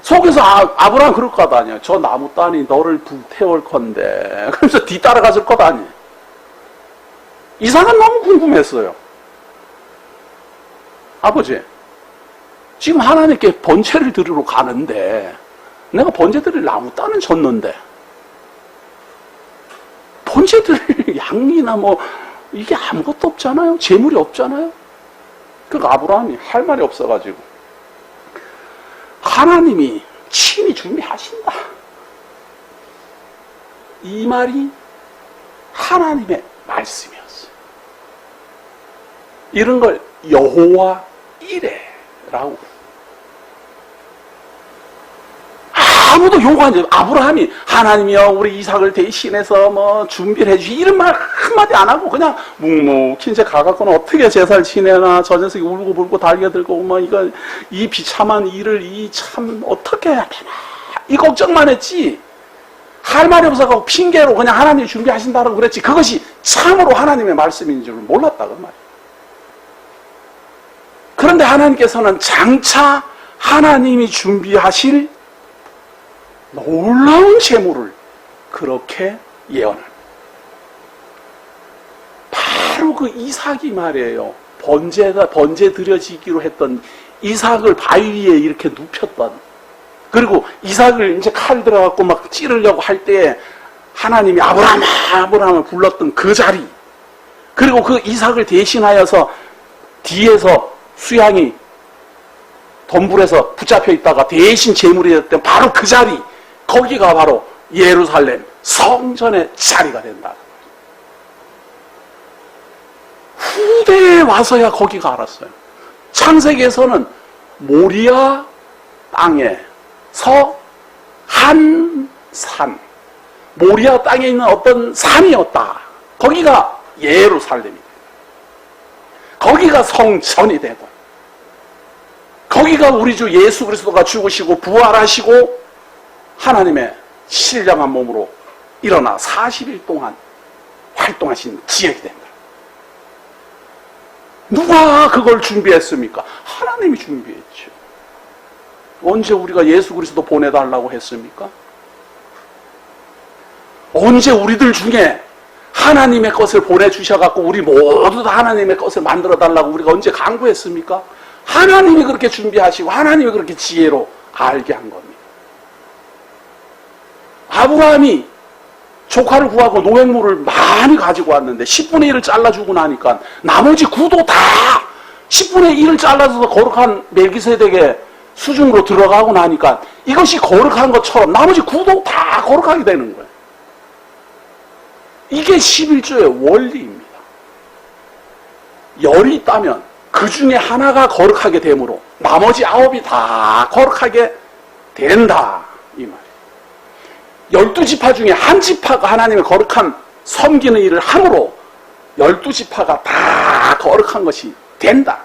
속에서 아브라함 그럴 것 아니에요. 저 나무 땅이 너를 불태울 건데. 그러면서 뒤따라갔을 것 아니에요. 이삭은 너무 궁금했어요. 아버지, 지금 하나님께 번제를 드리러 가는데 내가 번제 드릴 나무 땅은 줬는데 번제 드릴 양이나 뭐 이게 아무것도 없잖아요. 재물이 없잖아요. 그러니까 아브라함이 할 말이 없어가지고 하나님이 친히 준비하신다. 이 말이 하나님의 말씀이었어요. 이런 걸 여호와 이레라고. 아무도 요구하지 않아요. 아브라함이 하나님이여 우리 이삭을 대신해서 뭐 준비를 해주시 이런 말 한마디 안 하고 그냥 묵묵히 이제 가갖고는 어떻게 제사를 지내나 저 녀석이 울고불고 달겨들고 뭐 이거 이 비참한 일을 이 참 어떻게 해야 되나 이 걱정만 했지. 할 말이 없어서 핑계로 그냥 하나님이 준비하신다고 그랬지. 그것이 참으로 하나님의 말씀인 줄 몰랐다고 말이에요. 그런데 하나님께서는 장차 하나님이 준비하실 놀라운 재물을 그렇게 예언합니다. 바로 그 이삭이 말이에요. 번제 드려지기로 했던 이삭을 바위 위에 이렇게 눕혔던, 그리고 이삭을 이제 칼 들어갖고 막 찌르려고 할 때에 하나님이 아브라함을 불렀던 그 자리, 그리고 그 이삭을 대신하여서 뒤에서 수양이 덤불에서 붙잡혀 있다가 대신 제물이 됐던 바로 그 자리, 거기가 바로 예루살렘 성전의 자리가 된다. 후대에 와서야 거기가 알았어요. 창세기에서는 모리아 땅에서 한 산, 모리아 땅에 있는 어떤 산이었다. 거기가 예루살렘이 되고, 거기가 성전이 되고, 거기가 우리 주 예수 그리스도가 죽으시고 부활하시고 하나님의 신령한 몸으로 일어나 40일 동안 활동하신 지역이 된다. 누가 그걸 준비했습니까? 하나님이 준비했죠. 언제 우리가 예수 그리스도 보내달라고 했습니까? 언제 우리들 중에 하나님의 것을 보내주셔갖고 우리 모두 다 하나님의 것을 만들어달라고 우리가 언제 강구했습니까? 하나님이 그렇게 준비하시고 하나님이 그렇게 지혜로 알게 한 겁니다. 아브라함이 조카를 구하고 노획물을 많이 가지고 왔는데 10분의 1을 잘라주고 나니까 나머지 9도 다 10분의 1을 잘라줘서 거룩한 멜기세덱의 수중으로 들어가고 나니까 이것이 거룩한 것처럼 나머지 9도 다 거룩하게 되는 거예요. 이게 11조의 원리입니다. 열이 있다면 그 중에 하나가 거룩하게 되므로 나머지 9이 다 거룩하게 된다. 이 말이에요. 12지파 중에 한 지파가 하나님의 거룩한 섬기는 일을 함으로 12지파가 다 거룩한 것이 된다.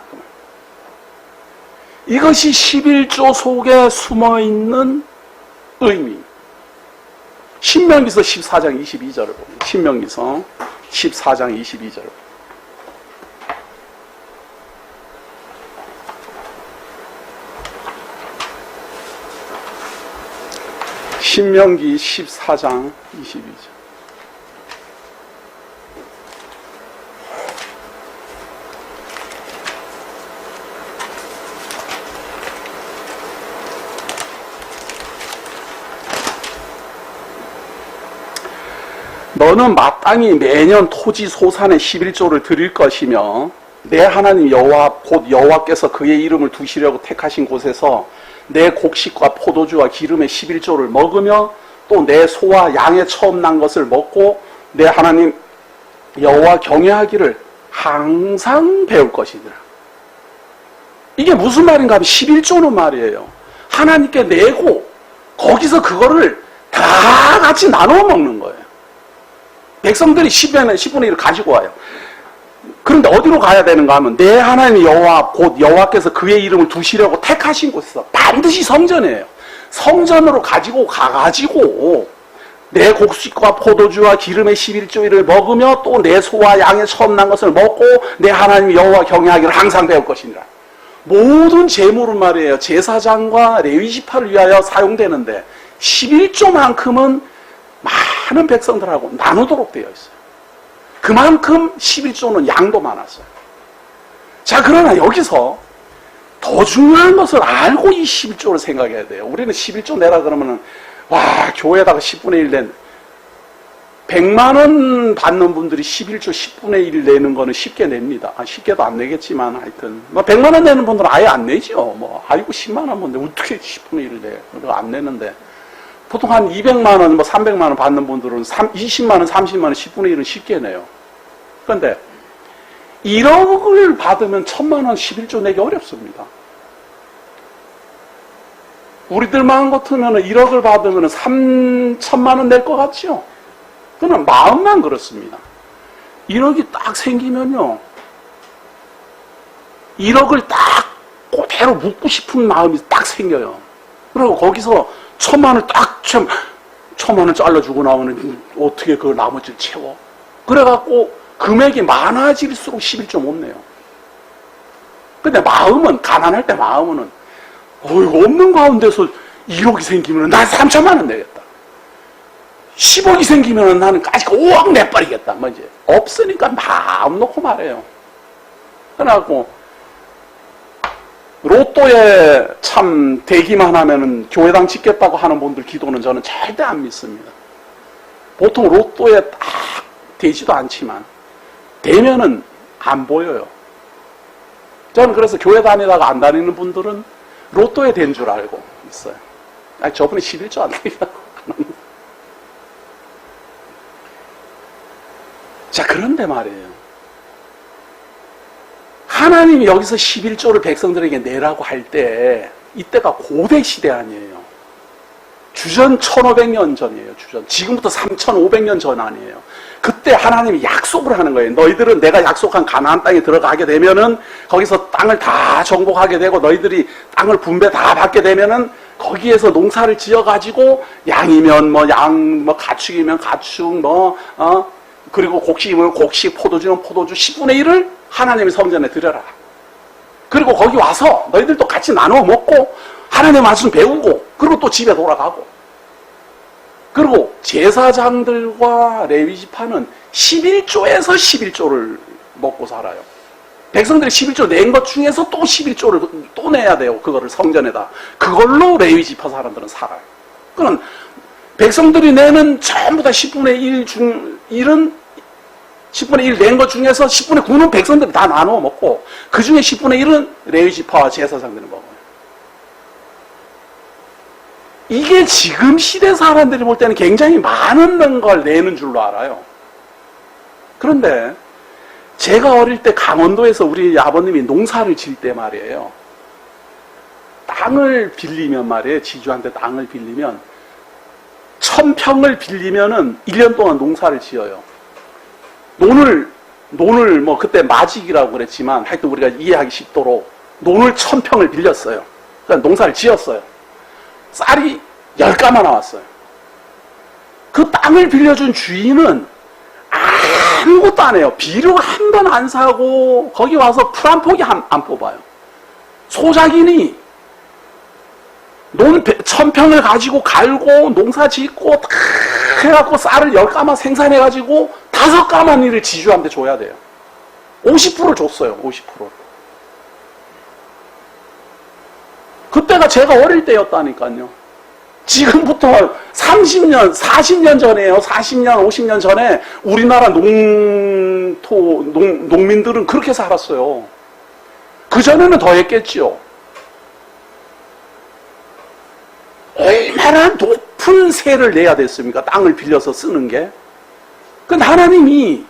이것이 11조 속에 숨어있는 의미입니다. 신명기서 14장 22절을 보면 신명기서 14장 22절을 보면 신명기 14장 22절. 너는 마땅히 매년 토지 소산의 11조를 드릴 것이며 내 하나님 여호와 곧 여호와께서 그의 이름을 두시려고 택하신 곳에서 내 곡식과 포도주와 기름의 11조를 먹으며 또 내 소와 양의 처음 난 것을 먹고 내 하나님 여호와 경외하기를 항상 배울 것이니라. 이게 무슨 말인가 하면 11조는 말이에요. 하나님께 내고 거기서 그거를 다 같이 나눠 먹는 거예요. 백성들이 10분의 1을 가지고 와요. 그런데 어디로 가야 되는가 하면 내 하나님 여호와 곧 여호와께서 그의 이름을 두시려고 택하신 곳에서 반드시 성전이에요. 성전으로 가지고 가가지고 내 곡식과 포도주와 기름의 11조를 먹으며 또 내 소와 양의 처음 난 것을 먹고 내 하나님 여호와 경외하기를 항상 배울 것이니라. 모든 재물은 말이에요. 제사장과 레위지파를 위하여 사용되는데 11조만큼은 많은 백성들하고 나누도록 되어 있어요. 그만큼 11조는 양도 많았어요. 자, 그러나 여기서 더 중요한 것을 알고 이 11조를 생각해야 돼요. 우리는 11조 내라 그러면은, 와, 교회에다가 10분의 1 낸, 100만 원 받는 분들이 11조 10분의 1 내는 거는 쉽게 냅니다. 쉽게도 안 내겠지만, 하여튼. 100만 원 내는 분들은 아예 안 내죠. 아이고, 10만 원 뭔데, 어떻게 10분의 1을 내? 그거 안 내는데. 보통 한 200만 원, 300만 원 받는 분들은 20만 원, 30만 원, 10분의 1은 쉽게 내요. 그런데 1억을 받으면 1000만 원 11조 내기 어렵습니다. 우리들만 같으면 1억을 받으면 3천만 원 낼 것 같죠? 그러나 마음만 그렇습니다. 1억이 딱 생기면요, 1억을 딱 그대로 묻고 싶은 마음이 딱 생겨요. 그리고 거기서 1000만 원을 딱 1000만 원 잘라주고 나오면 어떻게 그 나머지를 채워? 그래갖고 금액이 많아질수록 11조 못 내요. 근데 마음은, 가난할 때 마음은, 이거 없는 가운데서 1억이 생기면 난 3천만 원 내겠다. 10억이 생기면 나는 까짓거 5억 내버리겠다. 이제 없으니까 마음 놓고 말해요. 그래갖고 로또에 참 되기만 하면은 교회당 짓겠다고 하는 분들 기도는 저는 절대 안 믿습니다. 보통 로또에 딱 되지도 않지만 되면은 안 보여요. 저는 그래서 교회 다니다가 안 다니는 분들은 로또에 된 줄 알고 있어요. 저분이 11조 안 되겠다고. 자, 그런데 말이에요. 하나님이 여기서 11조를 백성들에게 내라고 할 때 이때가 고대 시대 아니에요. 주전 1500년 전이에요. 지금부터 3500년 전 아니에요. 그때 하나님이 약속을 하는 거예요. 너희들은 내가 약속한 가나안 땅에 들어가게 되면은 거기서 땅을 다 정복하게 되고 너희들이 땅을 분배 다 받게 되면은 거기에서 농사를 지어가지고 양이면 양, 가축이면 가축, 그리고 곡식이면 곡식, 포도주면 포도주 10분의 1을 하나님의 성전에 드려라. 그리고 거기 와서 너희들도 같이 나눠 먹고 하나님의 말씀 배우고 그리고 또 집에 돌아가고. 그리고 제사장들과 레위지파는 11조에서 11조를 먹고 살아요. 백성들이 11조 낸 것 중에서 또 11조를 또 내야 돼요. 그거를 성전에다. 그걸로 레위지파 사람들은 살아요. 그럼 백성들이 내는 전부 다 10분의 1 중 1은 10분의 1 낸 것 중에서 10분의 9는 백성들이 다 나누어 먹고 그 중에 10분의 1은 레위지파와 제사장들이 먹어요. 이게 지금 시대 사람들이 볼 때는 굉장히 많은 걸 내는 줄로 알아요. 그런데 제가 어릴 때 강원도에서 우리 아버님이 농사를 질 때 말이에요. 땅을 빌리면 말이에요. 지주한테 땅을 빌리면 1000평을 빌리면은 1년 동안 농사를 지어요. 논을 그때 마직이라고 그랬지만 하여튼 우리가 이해하기 쉽도록 논을 1000평을 빌렸어요. 그러니까 농사를 지었어요. 쌀이 10가마 나왔어요. 그 땅을 빌려준 주인은 아무것도 안 해요. 비료 한 번 안 사고 거기 와서 풀 한 포기 안 뽑아요. 소작인이 논 천평을 가지고 갈고 농사 짓고 다 해갖고 쌀을 10가마 생산해가지고 5가마니를 지주한테 줘야 돼요. 50% 줬어요. 50%. 그때가 제가 어릴 때였다니까요. 지금부터 30년, 40년 전에요. 40년, 50년 전에 우리나라 농민들은 그렇게 살았어요. 그전에는 더 했겠지요. 얼마나 높은 세를 내야 됐습니까? 땅을 빌려서 쓰는 게. 근데 하나님이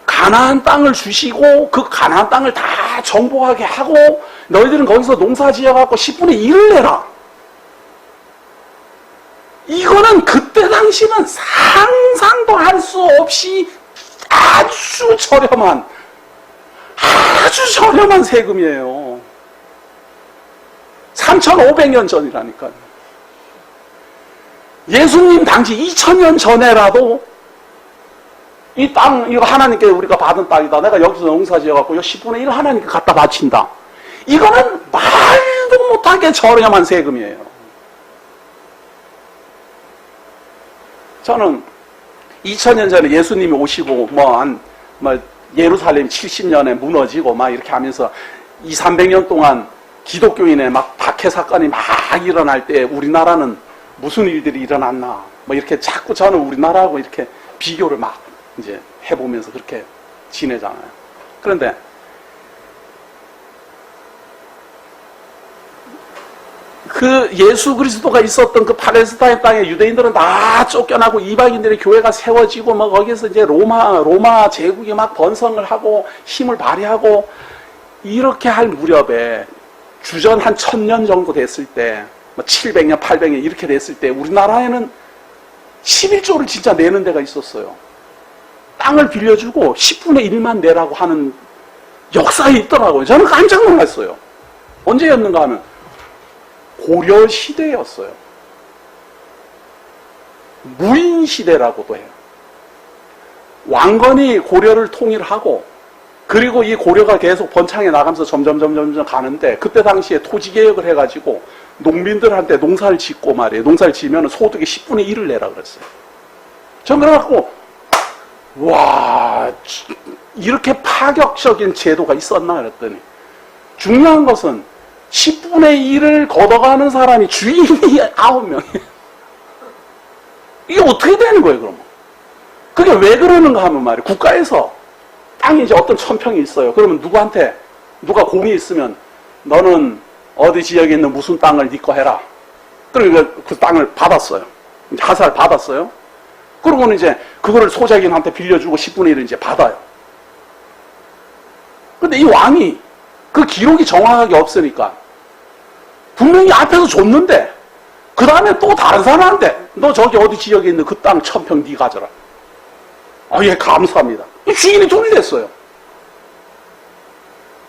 가나안 땅을 주시고 그 가나안 땅을 다 정복하게 하고 너희들은 거기서 농사 지어갖고 10분의 1을 내라. 이거는 그때 당시는 상상도 할 수 없이 아주 저렴한 세금이에요. 3,500년 전이라니까요. 예수님 당시 2000년 전에라도 이 땅, 이거 하나님께 우리가 받은 땅이다. 내가 여기서 농사 지어갖고 10분의 1 하나님께 갖다 바친다. 이거는 말도 못하게 저렴한 세금이에요. 저는 2000년 전에 예수님이 오시고 예루살렘 70년에 무너지고 막 이렇게 하면서 200~300년 동안 기독교인의 막 박해 사건이 막 일어날 때 우리나라는 무슨 일들이 일어났나 이렇게 자꾸 저는 우리나라하고 이렇게 비교를 막 이제 해보면서 그렇게 지내잖아요. 그런데 그 예수 그리스도가 있었던 그 팔레스타인 땅에 유대인들은 다 쫓겨나고 이방인들의 교회가 세워지고 거기서 이제 로마 제국이 막 번성을 하고 힘을 발휘하고 이렇게 할 무렵에 주전 한 1000년 정도 됐을 때 700년, 800년 이렇게 됐을 때 우리나라에는 11조를 진짜 내는 데가 있었어요. 땅을 빌려주고 10분의 1만 내라고 하는 역사에 있더라고요. 저는 깜짝 놀랐어요. 언제였는가 하면 고려 시대였어요. 무인 시대라고도 해요. 왕건이 고려를 통일하고 그리고 이 고려가 계속 번창해 나가면서 점점 가는데 그때 당시에 토지개혁을 해가지고 농민들한테 농사를 짓고 말이에요. 농사를 지으면 소득의 10분의 1을 내라 그랬어요. 전 그래갖고 와 이렇게 파격적인 제도가 있었나 그랬더니 중요한 것은 10분의 1을 걷어가는 사람이 주인이 9명이에요. 이게 어떻게 되는 거예요, 그러면? 그게 왜 그러는가 하면 말이에요. 국가에서 땅이 이제 어떤 천평이 있어요. 그러면 누가 공이 있으면 너는 어디 지역에 있는 무슨 땅을 네 거 해라. 그러니까 그 땅을 받았어요. 하사를 받았어요. 그러고는 이제 그거를 소작인한테 빌려주고 10분의 1을 이제 받아요. 근데 이 왕이 그 기록이 정확하게 없으니까 분명히 앞에서 줬는데 그 다음에 또 다른 사람한테 너 저기 어디 지역에 있는 그 땅 1000평 네 가져라. 예, 감사합니다. 주인이 돈이 됐어요.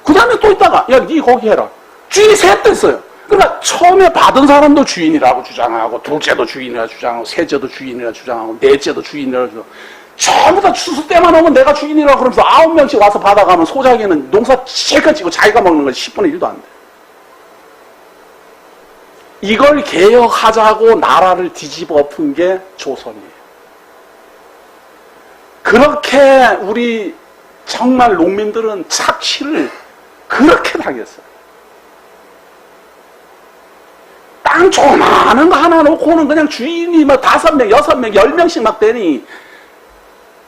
그 다음에 또 있다가 야, 네 거기 해라. 주인이 셋 됐어요. 그러니까 처음에 받은 사람도 주인이라고 주장하고 둘째도 주인이라고 주장하고 셋째도 주인이라고 주장하고 넷째도 주인이라고 주장하고 전부 다 추수 때만 오면 내가 주인이라고 그러면서 9명씩 와서 받아가면 소작이는 농사 실컷 지고 자기가 먹는 건 10분의 1도 안 돼. 이걸 개혁하자고 나라를 뒤집어 엎은 게 조선이에요. 그렇게 우리 정말 농민들은 착취를 그렇게 당했어요. 땅 조그마한 거 하나 놓고는 그냥 주인이 막 5명, 6명, 10명씩 막 되니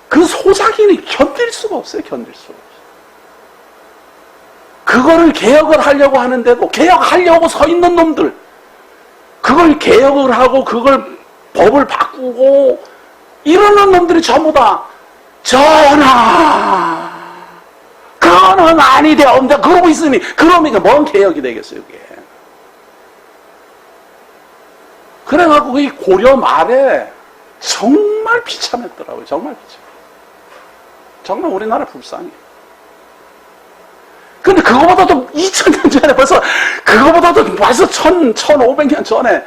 그 소작인이 견딜 수가 없어요. 견딜 수가 없어요. 그거를 개혁을 하려고 하는데도 개혁하려고 서 있는 놈들 그걸 개혁을 하고 그걸 법을 바꾸고 이러는 놈들이 전부 다 전하 그거는 아니되옵니다. 그러고 있으니 그러면 뭔 개혁이 되겠어요. 그게. 그래갖고 이 고려 말에 정말 비참했더라고요. 정말 비참. 정말 우리나라 불쌍해. 근데 그거보다도 2000년 전에 벌써 1500년 전에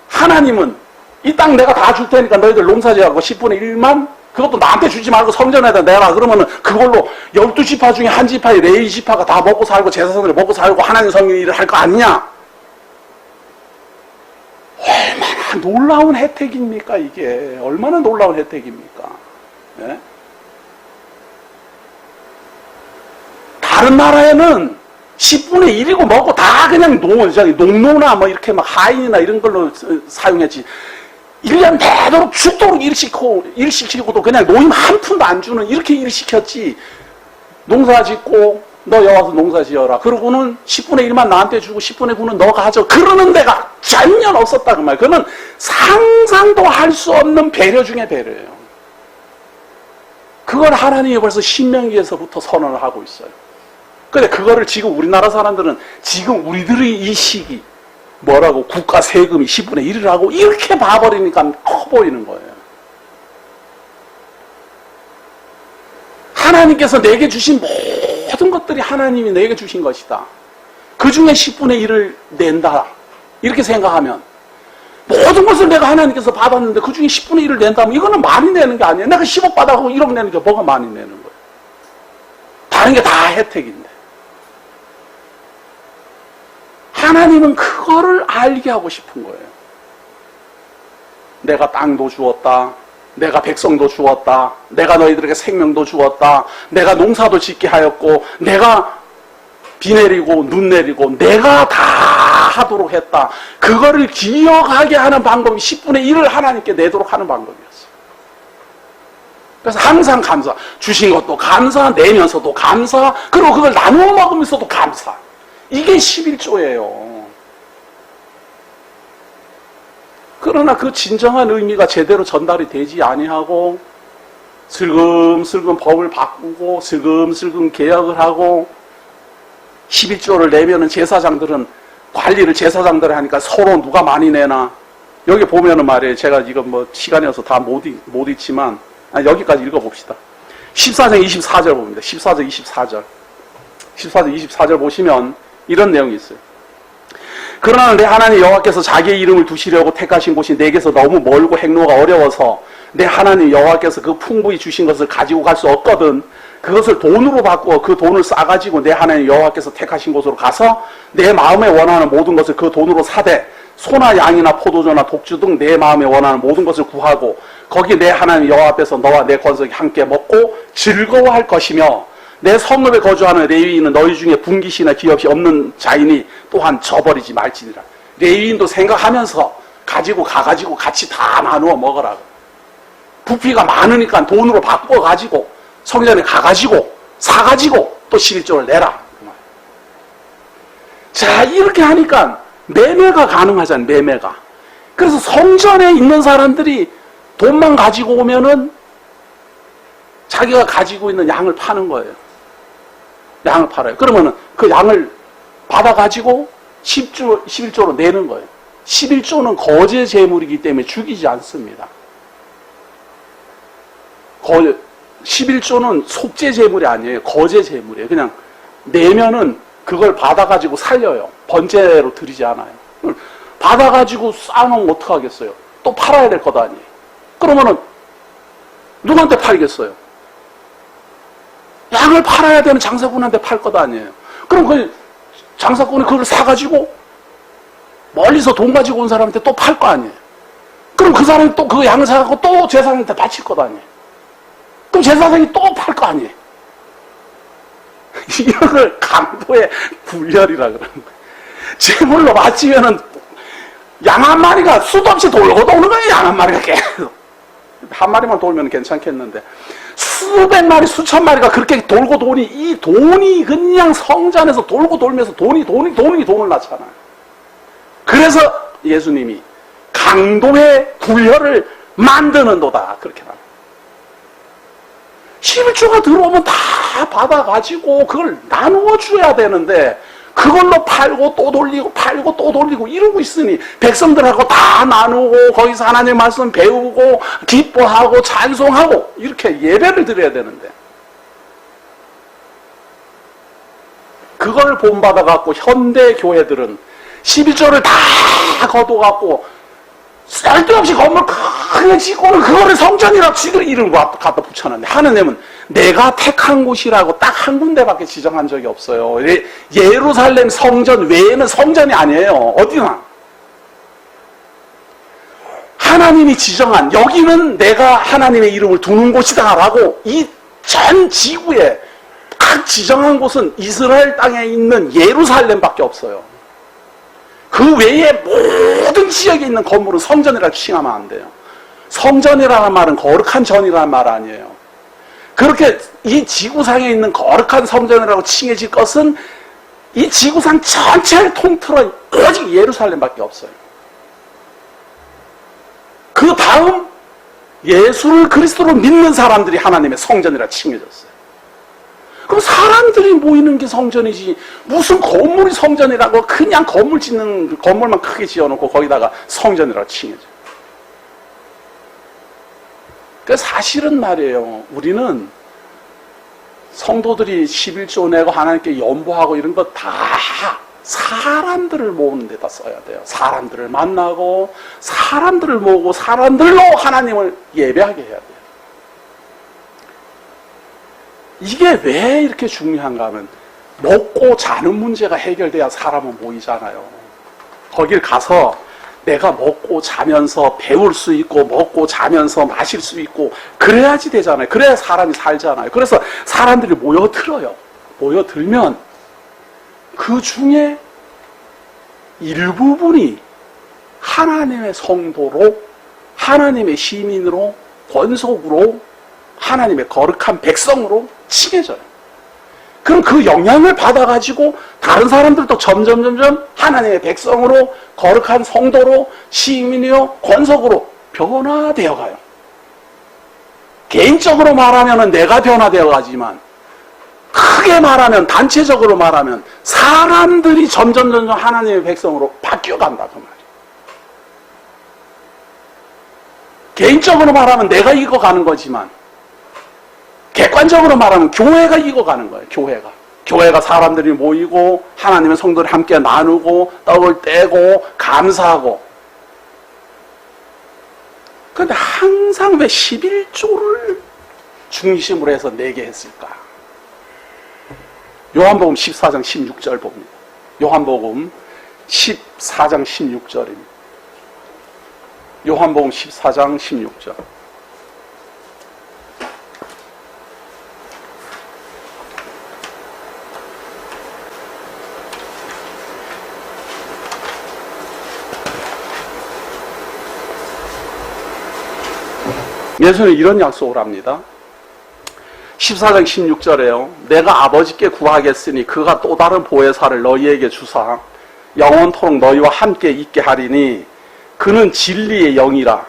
하나님은 이 땅 내가 다 줄 테니까 너희들 농사지어갖고 10분의 1만 그것도 나한테 주지 말고 성전에다 내라. 그러면은 그걸로 12지파 중에 한 지파의 레위 지파가 다 먹고 살고 제사장들이 먹고 살고 하나님 성령 일을 할 거 아니냐? 놀라운 혜택입니까? 이게 얼마나 놀라운 혜택입니까? 예? 다른 나라에는 10분의 1이고 뭐고 다 그냥 농노나 뭐 이렇게 막 하인이나 이런 걸로 사용했지. 1년 내도록 죽도록 일시키고도 그냥 노임 한 푼도 안 주는 이렇게 일시켰지. 농사 짓고 너 여와서 농사 지어라. 그러고는 10분의 1만 나한테 주고 10분의 9는 너가 하죠. 그러는 데가 전혀 없었다 그 말. 그건 상상도 할 수 없는 배려 중에 배려예요. 그걸 하나님이 벌써 신명기에서부터 선언을 하고 있어요. 근데 그거를 지금 우리나라 사람들은 지금 우리들의 이 시기 뭐라고 국가 세금이 10분의 1이라고 이렇게 봐버리니까 커 보이는 거예요. 하나님께서 내게 주신 모든 것들이 하나님이 내게 주신 것이다. 그 중에 10분의 1을 낸다. 이렇게 생각하면 모든 것을 내가 하나님께서 받았는데 그 중에 10분의 1을 낸다면 이거는 많이 내는 게 아니에요. 내가 10억 받아가고 1억 내는 게 뭐가 많이 내는 거예요. 다른 게 다 혜택인데. 하나님은 그거를 알게 하고 싶은 거예요. 내가 땅도 주었다. 내가 백성도 주었다. 내가 너희들에게 생명도 주었다. 내가 농사도 짓게 하였고 내가 비 내리고 눈 내리고 내가 다 하도록 했다. 그거를 기억하게 하는 방법이 10분의 1을 하나님께 내도록 하는 방법이었어요. 그래서 항상 감사. 주신 것도 감사, 내면서도 감사, 그리고 그걸 나누어 먹으면서도 감사. 이게 11조예요. 그러나 그 진정한 의미가 제대로 전달이 되지 아니하고 슬금슬금 법을 바꾸고 슬금슬금 개혁을 하고 11조를 내면은 제사장들은 관리를 제사장들이 하니까 서로 누가 많이 내나. 여기 보면은 말이에요. 제가 이거 뭐 시간이 없어서 다 못 읽지만 여기까지 읽어봅시다. 14장 24절 봅니다. 14장 24절. 14장 24절 보시면 이런 내용이 있어요. 그러나 내 하나님 여호와께서 자기의 이름을 두시려고 택하신 곳이 내게서 너무 멀고 행로가 어려워서 내 하나님 여호와께서 그 풍부히 주신 것을 가지고 갈 수 없거든. 그것을 돈으로 바꾸어 그 돈을 싸가지고 내 하나님 여호와께서 택하신 곳으로 가서 내 마음에 원하는 모든 것을 그 돈으로 사되 소나 양이나 포도주나 독주 등 내 마음에 원하는 모든 것을 구하고 거기 내 하나님 여호와 앞에서 너와 내 권속이 함께 먹고 즐거워할 것이며 내 성읍에 거주하는 레위인은 너희 중에 분깃이나 기업이 없는 자이니 또한 저버리지 말지니라. 레위인도 생각하면서 가지고 가가지고 같이 다 나누어 먹으라. 부피가 많으니까 돈으로 바꿔가지고 성전에 가가지고 사가지고 또 11조를 내라. 자, 이렇게 하니까 매매가 가능하잖아요. 매매가. 그래서 성전에 있는 사람들이 돈만 가지고 오면은 자기가 가지고 있는 양을 파는 거예요. 양을 팔아요. 그러면은 그 양을 받아가지고 11조로 내는 거예요. 11조는 거제 재물이기 때문에 죽이지 않습니다. 11조는 속죄 재물이 아니에요. 거제 재물이에요. 그냥 내면은 그걸 받아가지고 살려요. 번제로 드리지 않아요. 받아가지고 쌓아놓으면 어떡하겠어요? 또 팔아야 될 것 아니에요. 그러면은 누구한테 팔겠어요? 양을 팔아야 되는 장사꾼한테 팔 것 아니에요. 그럼 그 장사꾼이 그걸 사가지고 멀리서 돈 가지고 온 사람한테 또 팔 거 아니에요. 그럼 그 사람이 또 그 양을 사갖고 또 제사장한테 바칠 것 아니에요. 그럼 제사장이 또 팔 거 아니에요. 이걸 강도의 굴열이라 그러는 거예요. 제물로 바치면은 양 한 마리가 수도 없이 돌고 도는 거예요. 양 한 마리가 계속. 한 마리만 돌면 괜찮겠는데 수백 마리, 수천 마리가 그렇게 돌고 도니 이 돈이 그냥 성전에서 돌고 돌면서 돈이 돈을 낳잖아요. 그래서 예수님이 강도의 굴열을 만드는도다 그렇게 말합니다. 11조가 들어오면 다 받아가지고 그걸 나누어 줘야 되는데 그걸로 팔고 또 돌리고 팔고 또 돌리고 이러고 있으니 백성들하고 다 나누고 거기서 하나님의 말씀 배우고 기뻐하고 찬송하고 이렇게 예배를 드려야 되는데 그걸 본받아갖고 현대 교회들은 11조를 다 거둬갖고 쓸데없이 건물 크게 짓고는 그거를 성전이라고 지들 이름을 갖다 붙여놨는데 하나님은 내가 택한 곳이라고 딱 한 군데밖에 지정한 적이 없어요. 예루살렘 성전 외에는 성전이 아니에요. 어디나. 하나님이 지정한 여기는 내가 하나님의 이름을 두는 곳이다 라고 이 전 지구에 딱 지정한 곳은 이스라엘 땅에 있는 예루살렘밖에 없어요. 그 외에 모든 지역에 있는 건물은 성전이라고 칭하면 안 돼요. 성전이라는 말은 거룩한 전이라는 말 아니에요. 그렇게 이 지구상에 있는 거룩한 성전이라고 칭해질 것은 이 지구상 전체를 통틀어 오직 예루살렘밖에 없어요. 그 다음 예수를 그리스도로 믿는 사람들이 하나님의 성전이라 칭해졌어요. 그럼 사람들이 모이는 게 성전이지 무슨 건물이 성전이라고 그냥 건물 짓는 건물만 크게 지어놓고 거기다가 성전이라고 칭해져요. 그러니까 사실은 말이에요. 우리는 성도들이 11조 내고 하나님께 연보하고 이런 거 다 사람들을 모으는 데다 써야 돼요. 사람들을 만나고 사람들을 모으고 사람들로 하나님을 예배하게 해야 돼요. 이게 왜 이렇게 중요한가 하면 먹고 자는 문제가 해결돼야 사람은 모이잖아요. 거길 가서 내가 먹고 자면서 배울 수 있고 먹고 자면서 마실 수 있고 그래야지 되잖아요. 그래야 사람이 살잖아요. 그래서 사람들이 모여들어요. 모여들면 그 중에 일부분이 하나님의 성도로 하나님의 시민으로 권속으로 하나님의 거룩한 백성으로 칭해져요. 그럼 그 영향을 받아가지고 다른 사람들도 점점 하나님의 백성으로 거룩한 성도로 시민이요 권속으로 변화되어 가요. 개인적으로 말하면 내가 변화되어 가지만 크게 말하면 단체적으로 말하면 사람들이 점점 하나님의 백성으로 바뀌어간다 그 말이에요. 개인적으로 말하면 내가 이겨가는 거지만 객관적으로 말하면 교회가 이겨가는 거예요. 교회가 사람들이 모이고 하나님의 성도를 함께 나누고 떡을 떼고 감사하고. 그런데 항상 왜 11조를 중심으로 해서 내게 했을까? 요한복음 14장 16절 봅니다. 요한복음 14장 16절입니다. 요한복음 14장 16절. 예수는 이런 약속을 합니다. 14장 16절에요. 내가 아버지께 구하겠으니 그가 또 다른 보혜사를 너희에게 주사 영원토록 너희와 함께 있게 하리니 그는 진리의 영이라.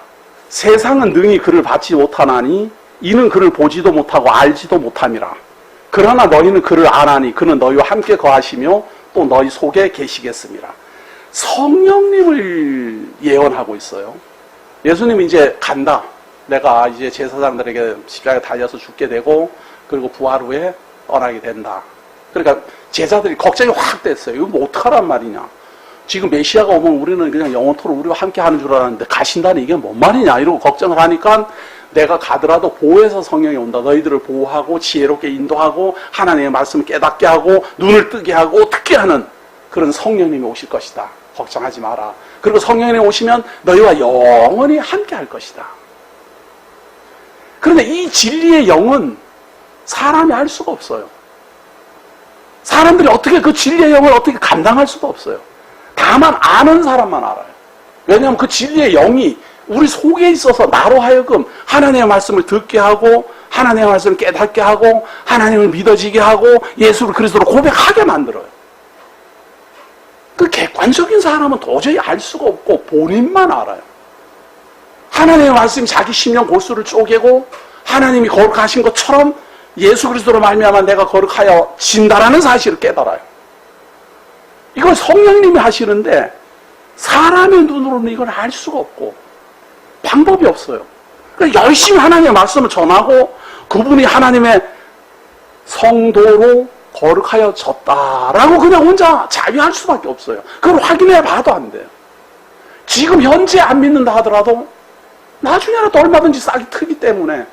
세상은 능히 그를 받지 못하나니 이는 그를 보지도 못하고 알지도 못함이라. 그러나 너희는 그를 아나니 그는 너희와 함께 거하시며 또 너희 속에 계시겠습니다. 성령님을 예언하고 있어요. 예수님이 이제 간다. 내가 이제 제사장들에게 십자가에 달려서 죽게 되고 그리고 부활 후에 떠나게 된다. 그러니까 제자들이 걱정이 확 됐어요. 이거 뭐 어떡하란 말이냐. 지금 메시아가 오면 우리는 그냥 영원토록 우리와 함께 하는 줄 알았는데 가신다니 이게 뭔 말이냐 이러고 걱정을 하니까 내가 가더라도 보호해서 성령이 온다. 너희들을 보호하고 지혜롭게 인도하고 하나님의 말씀을 깨닫게 하고 눈을 뜨게 하고 듣게 하는 그런 성령님이 오실 것이다. 걱정하지 마라. 그리고 성령님이 오시면 너희와 영원히 함께 할 것이다. 그런데 이 진리의 영은 사람이 알 수가 없어요. 사람들이 어떻게 그 진리의 영을 어떻게 감당할 수가 없어요. 다만 아는 사람만 알아요. 왜냐하면 그 진리의 영이 우리 속에 있어서 나로 하여금 하나님의 말씀을 듣게 하고 하나님의 말씀을 깨닫게 하고 하나님을 믿어지게 하고 예수를 그리스도로 고백하게 만들어요. 그 객관적인 사람은 도저히 알 수가 없고 본인만 알아요. 하나님의 말씀이 자기 심령 골수를 쪼개고 하나님이 거룩하신 것처럼 예수 그리스도로 말미암아 내가 거룩하여 진다라는 사실을 깨달아요. 이걸 성령님이 하시는데 사람의 눈으로는 이걸 알 수가 없고 방법이 없어요. 그러니까 열심히 하나님의 말씀을 전하고 그분이 하나님의 성도로 거룩하여 졌다라고 그냥 혼자 자위할 수밖에 없어요. 그걸 확인해 봐도 안 돼요. 지금 현재 안 믿는다 하더라도 나중에라도 얼마든지 싹이 트기 때문에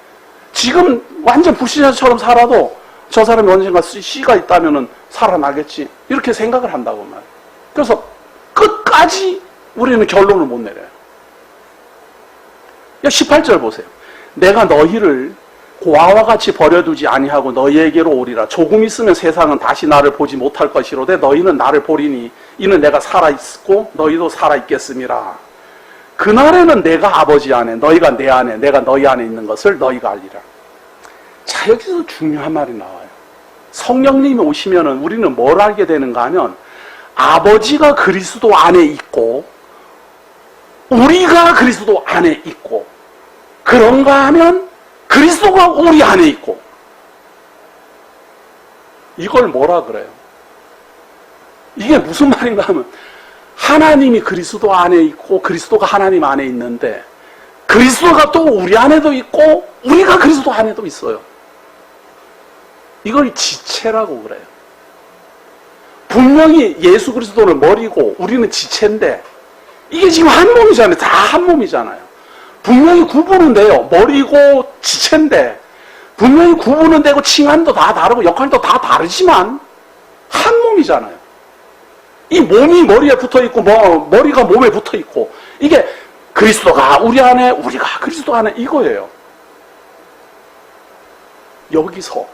지금 완전 불신자처럼 살아도 저 사람이 언젠가 씨가 있다면 살아나겠지 이렇게 생각을 한다고 말이에요. 그래서 끝까지 우리는 결론을 못 내려요. 18절 보세요. 내가 너희를 고아와 같이 버려두지 아니하고 너희에게로 오리라. 조금 있으면 세상은 다시 나를 보지 못할 것이로되 너희는 나를 보리니 이는 내가 살아있고 너희도 살아있겠음이라. 그날에는 내가 아버지 안에 너희가 내 안에 내가 너희 안에 있는 것을 너희가 알리라. 자, 여기서 중요한 말이 나와요. 성령님이 오시면은 우리는 뭘 알게 되는가 하면 아버지가 그리스도 안에 있고 우리가 그리스도 안에 있고 그런가 하면 그리스도가 우리 안에 있고. 이걸 뭐라 그래요? 이게 무슨 말인가 하면 하나님이 그리스도 안에 있고 그리스도가 하나님 안에 있는데 그리스도가 또 우리 안에도 있고 우리가 그리스도 안에도 있어요. 이걸 지체라고 그래요. 분명히 예수 그리스도는 머리고 우리는 지체인데 이게 지금 한 몸이잖아요. 다 한 몸이잖아요. 분명히 구분은 돼요. 머리고 지체인데 분명히 구분은 되고 칭함도 다 다르고 역할도 다 다르지만 한 몸이잖아요. 이 몸이 머리에 붙어있고 머리가 몸에 붙어있고 이게 그리스도가 우리 안에 우리가 그리스도 안에 이거예요. 여기서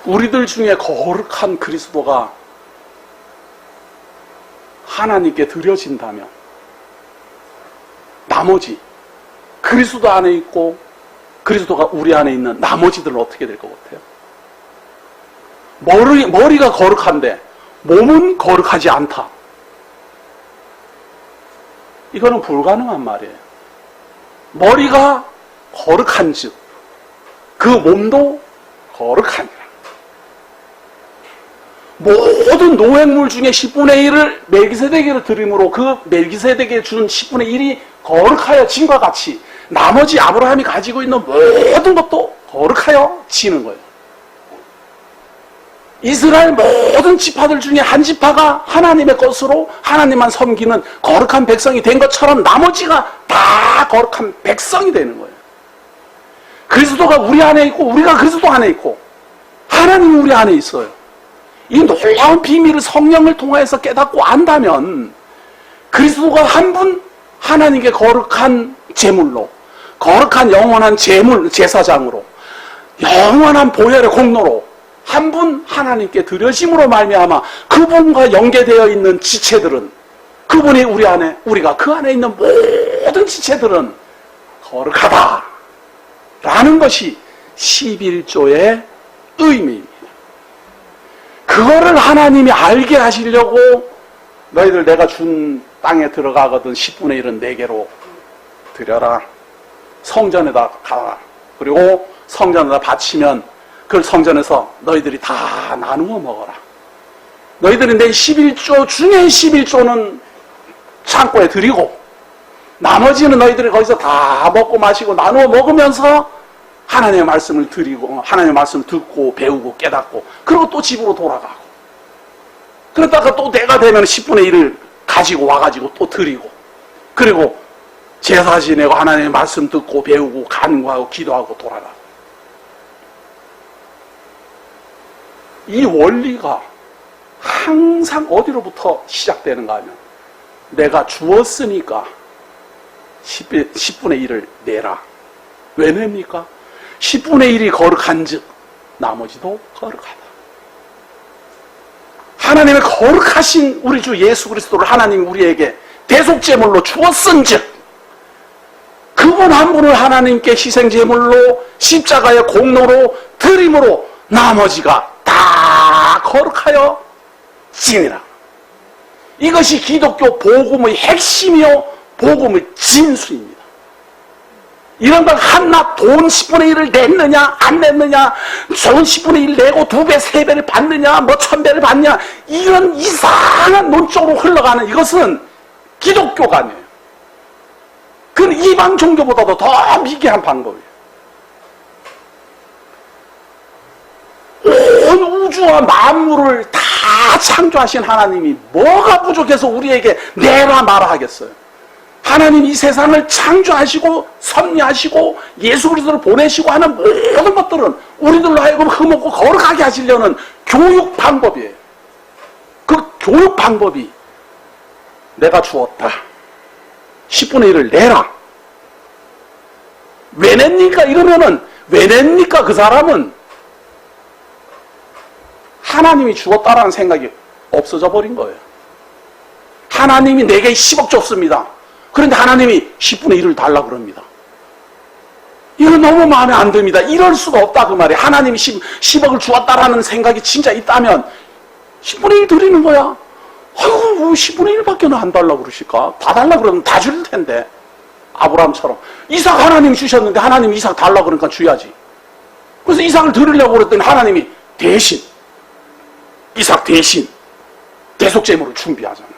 우리들 중에 거룩한 그리스도가 하나님께 드려진다면 나머지 그리스도 안에 있고 그리스도가 우리 안에 있는 나머지들은 어떻게 될 것 같아요? 머리가 거룩한데 몸은 거룩하지 않다. 이거는 불가능한 말이에요. 머리가 거룩한 즉 그 몸도 거룩하니라. 모든 노획물 중에 10분의 1을 멜기세덱에게 드림으로 그 멜기세덱에 준 10분의 1이 거룩하여 진과 같이 나머지 아브라함이 가지고 있는 모든 것도 거룩하여 지는 거예요. 이스라엘 모든 지파들 중에 한 지파가 하나님의 것으로 하나님만 섬기는 거룩한 백성이 된 것처럼 나머지가 다 거룩한 백성이 되는 거예요. 그리스도가 우리 안에 있고 우리가 그리스도 안에 있고 하나님이 우리 안에 있어요. 이 놀라운 비밀을 성령을 통해서 깨닫고 안다면 그리스도가 한 분 하나님께 거룩한 제물로 거룩한 영원한 제사장으로 영원한 보혈의 공로로 한 분 하나님께 드려짐으로 말미암아 그분과 연계되어 있는 지체들은 그분이 우리 안에 우리가 그 안에 있는 모든 지체들은 거룩하다 라는 것이 11조의 의미입니다. 그거를 하나님이 알게 하시려고 너희들 내가 준 땅에 들어가거든 10분의 1은 내게로 드려라. 성전에다 가라. 그리고 성전에다 바치면 그걸 성전에서 너희들이 다 나누어 먹어라. 너희들이 내 11조 중에 11조는 창고에 드리고 나머지는 너희들이 거기서 다 먹고 마시고 나누어 먹으면서 하나님의 말씀을 드리고 하나님의 말씀을 듣고 배우고 깨닫고 그리고 또 집으로 돌아가고 그러다가 또 내가 되면 10분의 1을 가지고 와가지고 또 드리고 그리고 제사 지내고 하나님의 말씀 듣고 배우고 간구하고 기도하고 돌아가고 이 원리가 항상 어디로부터 시작되는가 하면 내가 주었으니까 10분의 1을 내라. 왜 냅니까? 10분의 1이 거룩한 즉 나머지도 거룩하다. 하나님의 거룩하신 우리 주 예수 그리스도를 하나님이 우리에게 대속제물로 주었은 즉 그분 한 분을 하나님께 희생제물로 십자가의 공로로 드림으로 나머지가 다 거룩하여 지니라. 이것이 기독교 복음의 핵심이요 복음의 진수입니다. 이런 걸 한낱 돈 10분의 1을 냈느냐 안 냈느냐 돈 10분의 1 내고 2배 3배를 받느냐 뭐 1000배를 받냐 이런 이상한 논적으로 흘러가는 이것은 기독교가 아니에요. 그건 이방 종교보다도 더 미개한 방법이에요. 온 우주와 만물을 다 창조하신 하나님이 뭐가 부족해서 우리에게 내라 마라 하겠어요. 하나님 이 세상을 창조하시고 섭리하시고 예수 그리스도를 보내시고 하는 모든 것들은 우리들로 하여금 흠없고 거룩하게 하시려는 교육 방법이에요. 그 교육 방법이 내가 주었다. 10분의 1을 내라. 왜 냅니까? 이러면은 왜 냅니까? 그 사람은 하나님이 주었다라는 생각이 없어져 버린 거예요. 하나님이 내게 10억 줬습니다. 그런데 하나님이 10분의 1을 달라 그럽니다. 이거 너무 마음에 안 듭니다. 이럴 수가 없다 그 말이에요. 하나님이 10억을 주었다라는 생각이 진짜 있다면 10분의 1 드리는 거야. 아이고 10분의 1밖에 안 달라고 그러실까? 다 달라 그러면 다 줄 텐데. 아브라함처럼 이삭 하나님이 주셨는데 하나님이 이삭 달라 그러니까 줘야지. 그래서 이삭을 드리려고 그랬더니 하나님이 대신 이삭 대신 대속제물을 준비하잖아요.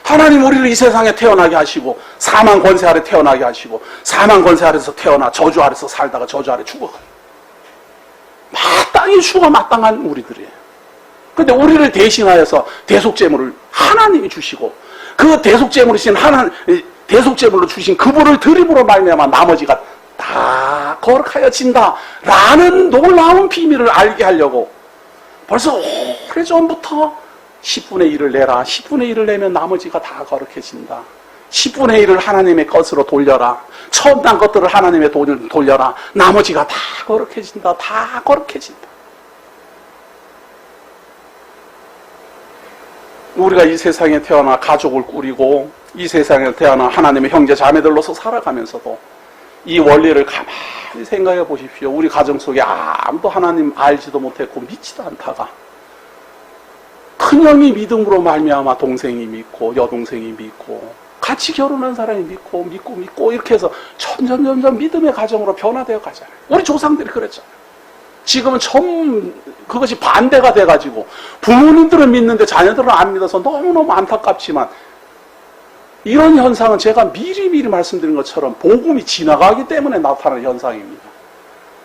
하나님 우리를 이 세상에 태어나게 하시고 사망 권세 아래 태어나게 하시고 사망 권세 아래서 태어나 저주 아래서 살다가 저주 아래 죽어가요. 마땅히 죽어 마땅한 우리들이에요. 그런데 우리를 대신하여서 대속제물을 하나님이 주시고 그 대속제물이신 대속제물로 주신 그분을 드림으로 말미암아 나머지가 다 거룩하여진다라는 놀라운 비밀을 알게 하려고 벌써 오래전부터 10분의 1을 내라. 10분의 1을 내면 나머지가 다 거룩해진다. 10분의 1을 하나님의 것으로 돌려라. 처음 난 것들을 하나님의 돈을 돌려라. 나머지가 다 거룩해진다. 다 거룩해진다. 우리가 이 세상에 태어나 가족을 꾸리고 이 세상에 태어나 하나님의 형제 자매들로서 살아가면서도 이 원리를 가만히 생각해 보십시오. 우리 가정 속에 아무도 하나님 알지도 못했고 믿지도 않다가 큰형이 믿음으로 말미암아 동생이 믿고 여동생이 믿고 같이 결혼한 사람이 믿고 이렇게 해서 점점 믿음의 가정으로 변화되어 가잖아요. 우리 조상들이 그랬잖아요. 지금은 그것이 반대가 돼가지고 부모님들은 믿는데 자녀들은 안 믿어서 너무너무 안타깝지만 이런 현상은 제가 미리 말씀드린 것처럼 복음이 지나가기 때문에 나타나는 현상입니다.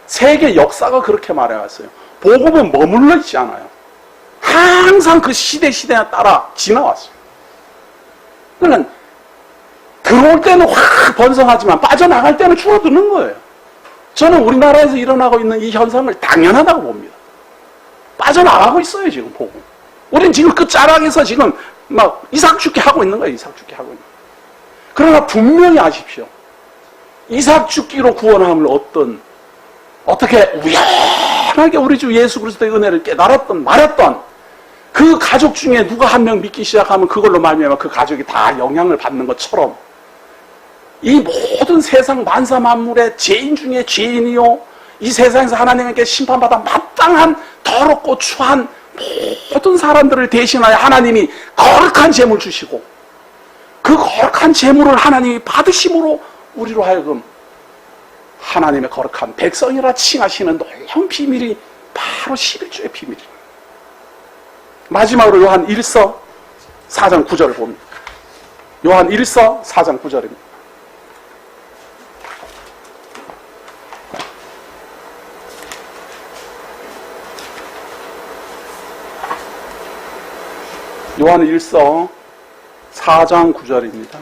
세계 역사가 그렇게 말해왔어요. 복음은 머물러 있지 않아요. 항상 그 시대에 따라 지나왔어요. 그러니까 들어올 때는 확 번성하지만 빠져나갈 때는 줄어드는 거예요. 저는 우리나라에서 일어나고 있는 이 현상을 당연하다고 봅니다. 빠져나가고 있어요, 지금 복음. 우리는 지금 끝자락에서 지금 막 이삭 죽게 하고 있는 거예요, 이삭 죽게 하고 있는 거예요. 그러나 분명히 아십시오. 이삭 죽기로 구원함을 어떻게 우연하게 우리 주 예수 그리스도의 은혜를 깨달았던 말했던 그 가족 중에 누가 한 명 믿기 시작하면 그걸로 말미암아 그 가족이 다 영향을 받는 것처럼 이 모든 세상 만사 만물의 죄인 중에 죄인이요 이 세상에서 하나님께 심판받아 마땅한 더럽고 추한 모든 사람들을 대신하여 하나님이 거룩한 재물 주시고 그 거룩한 재물을 하나님이 받으심으로 우리로 하여금 하나님의 거룩한 백성이라 칭하시는 놀라운 비밀이 바로 11조의 비밀입니다. 마지막으로 요한 1서 4장 9절을 봅니다. 요한 1서 4장 9절입니다. 요한 1서 4장 9절입니다.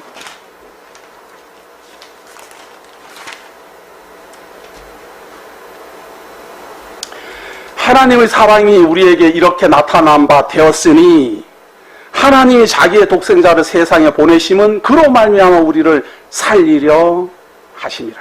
하나님의 사랑이 우리에게 이렇게 나타난 바 되었으니 하나님이 자기의 독생자를 세상에 보내심은 그로 말미암아 우리를 살리려 하심이라.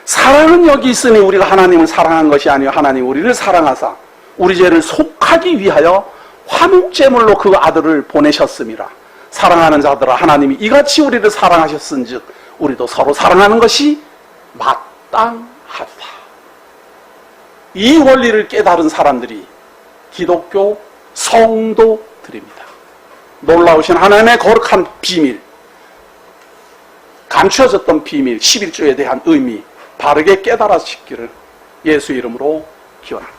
사랑은 여기 있으니 우리가 하나님을 사랑한 것이 아니요 하나님 우리를 사랑하사 우리 죄를 속하기 위하여 화목제물로 그 아들을 보내셨음이라. 사랑하는 자들아 하나님이 이같이 우리를 사랑하셨은즉 우리도 서로 사랑하는 것이 마땅하다. 이 원리를 깨달은 사람들이 기독교 성도들입니다. 놀라우신 하나님의 거룩한 비밀, 감추어졌던 비밀, 11조에 대한 의미 바르게 깨달아지기를 예수 이름으로 기원합니다.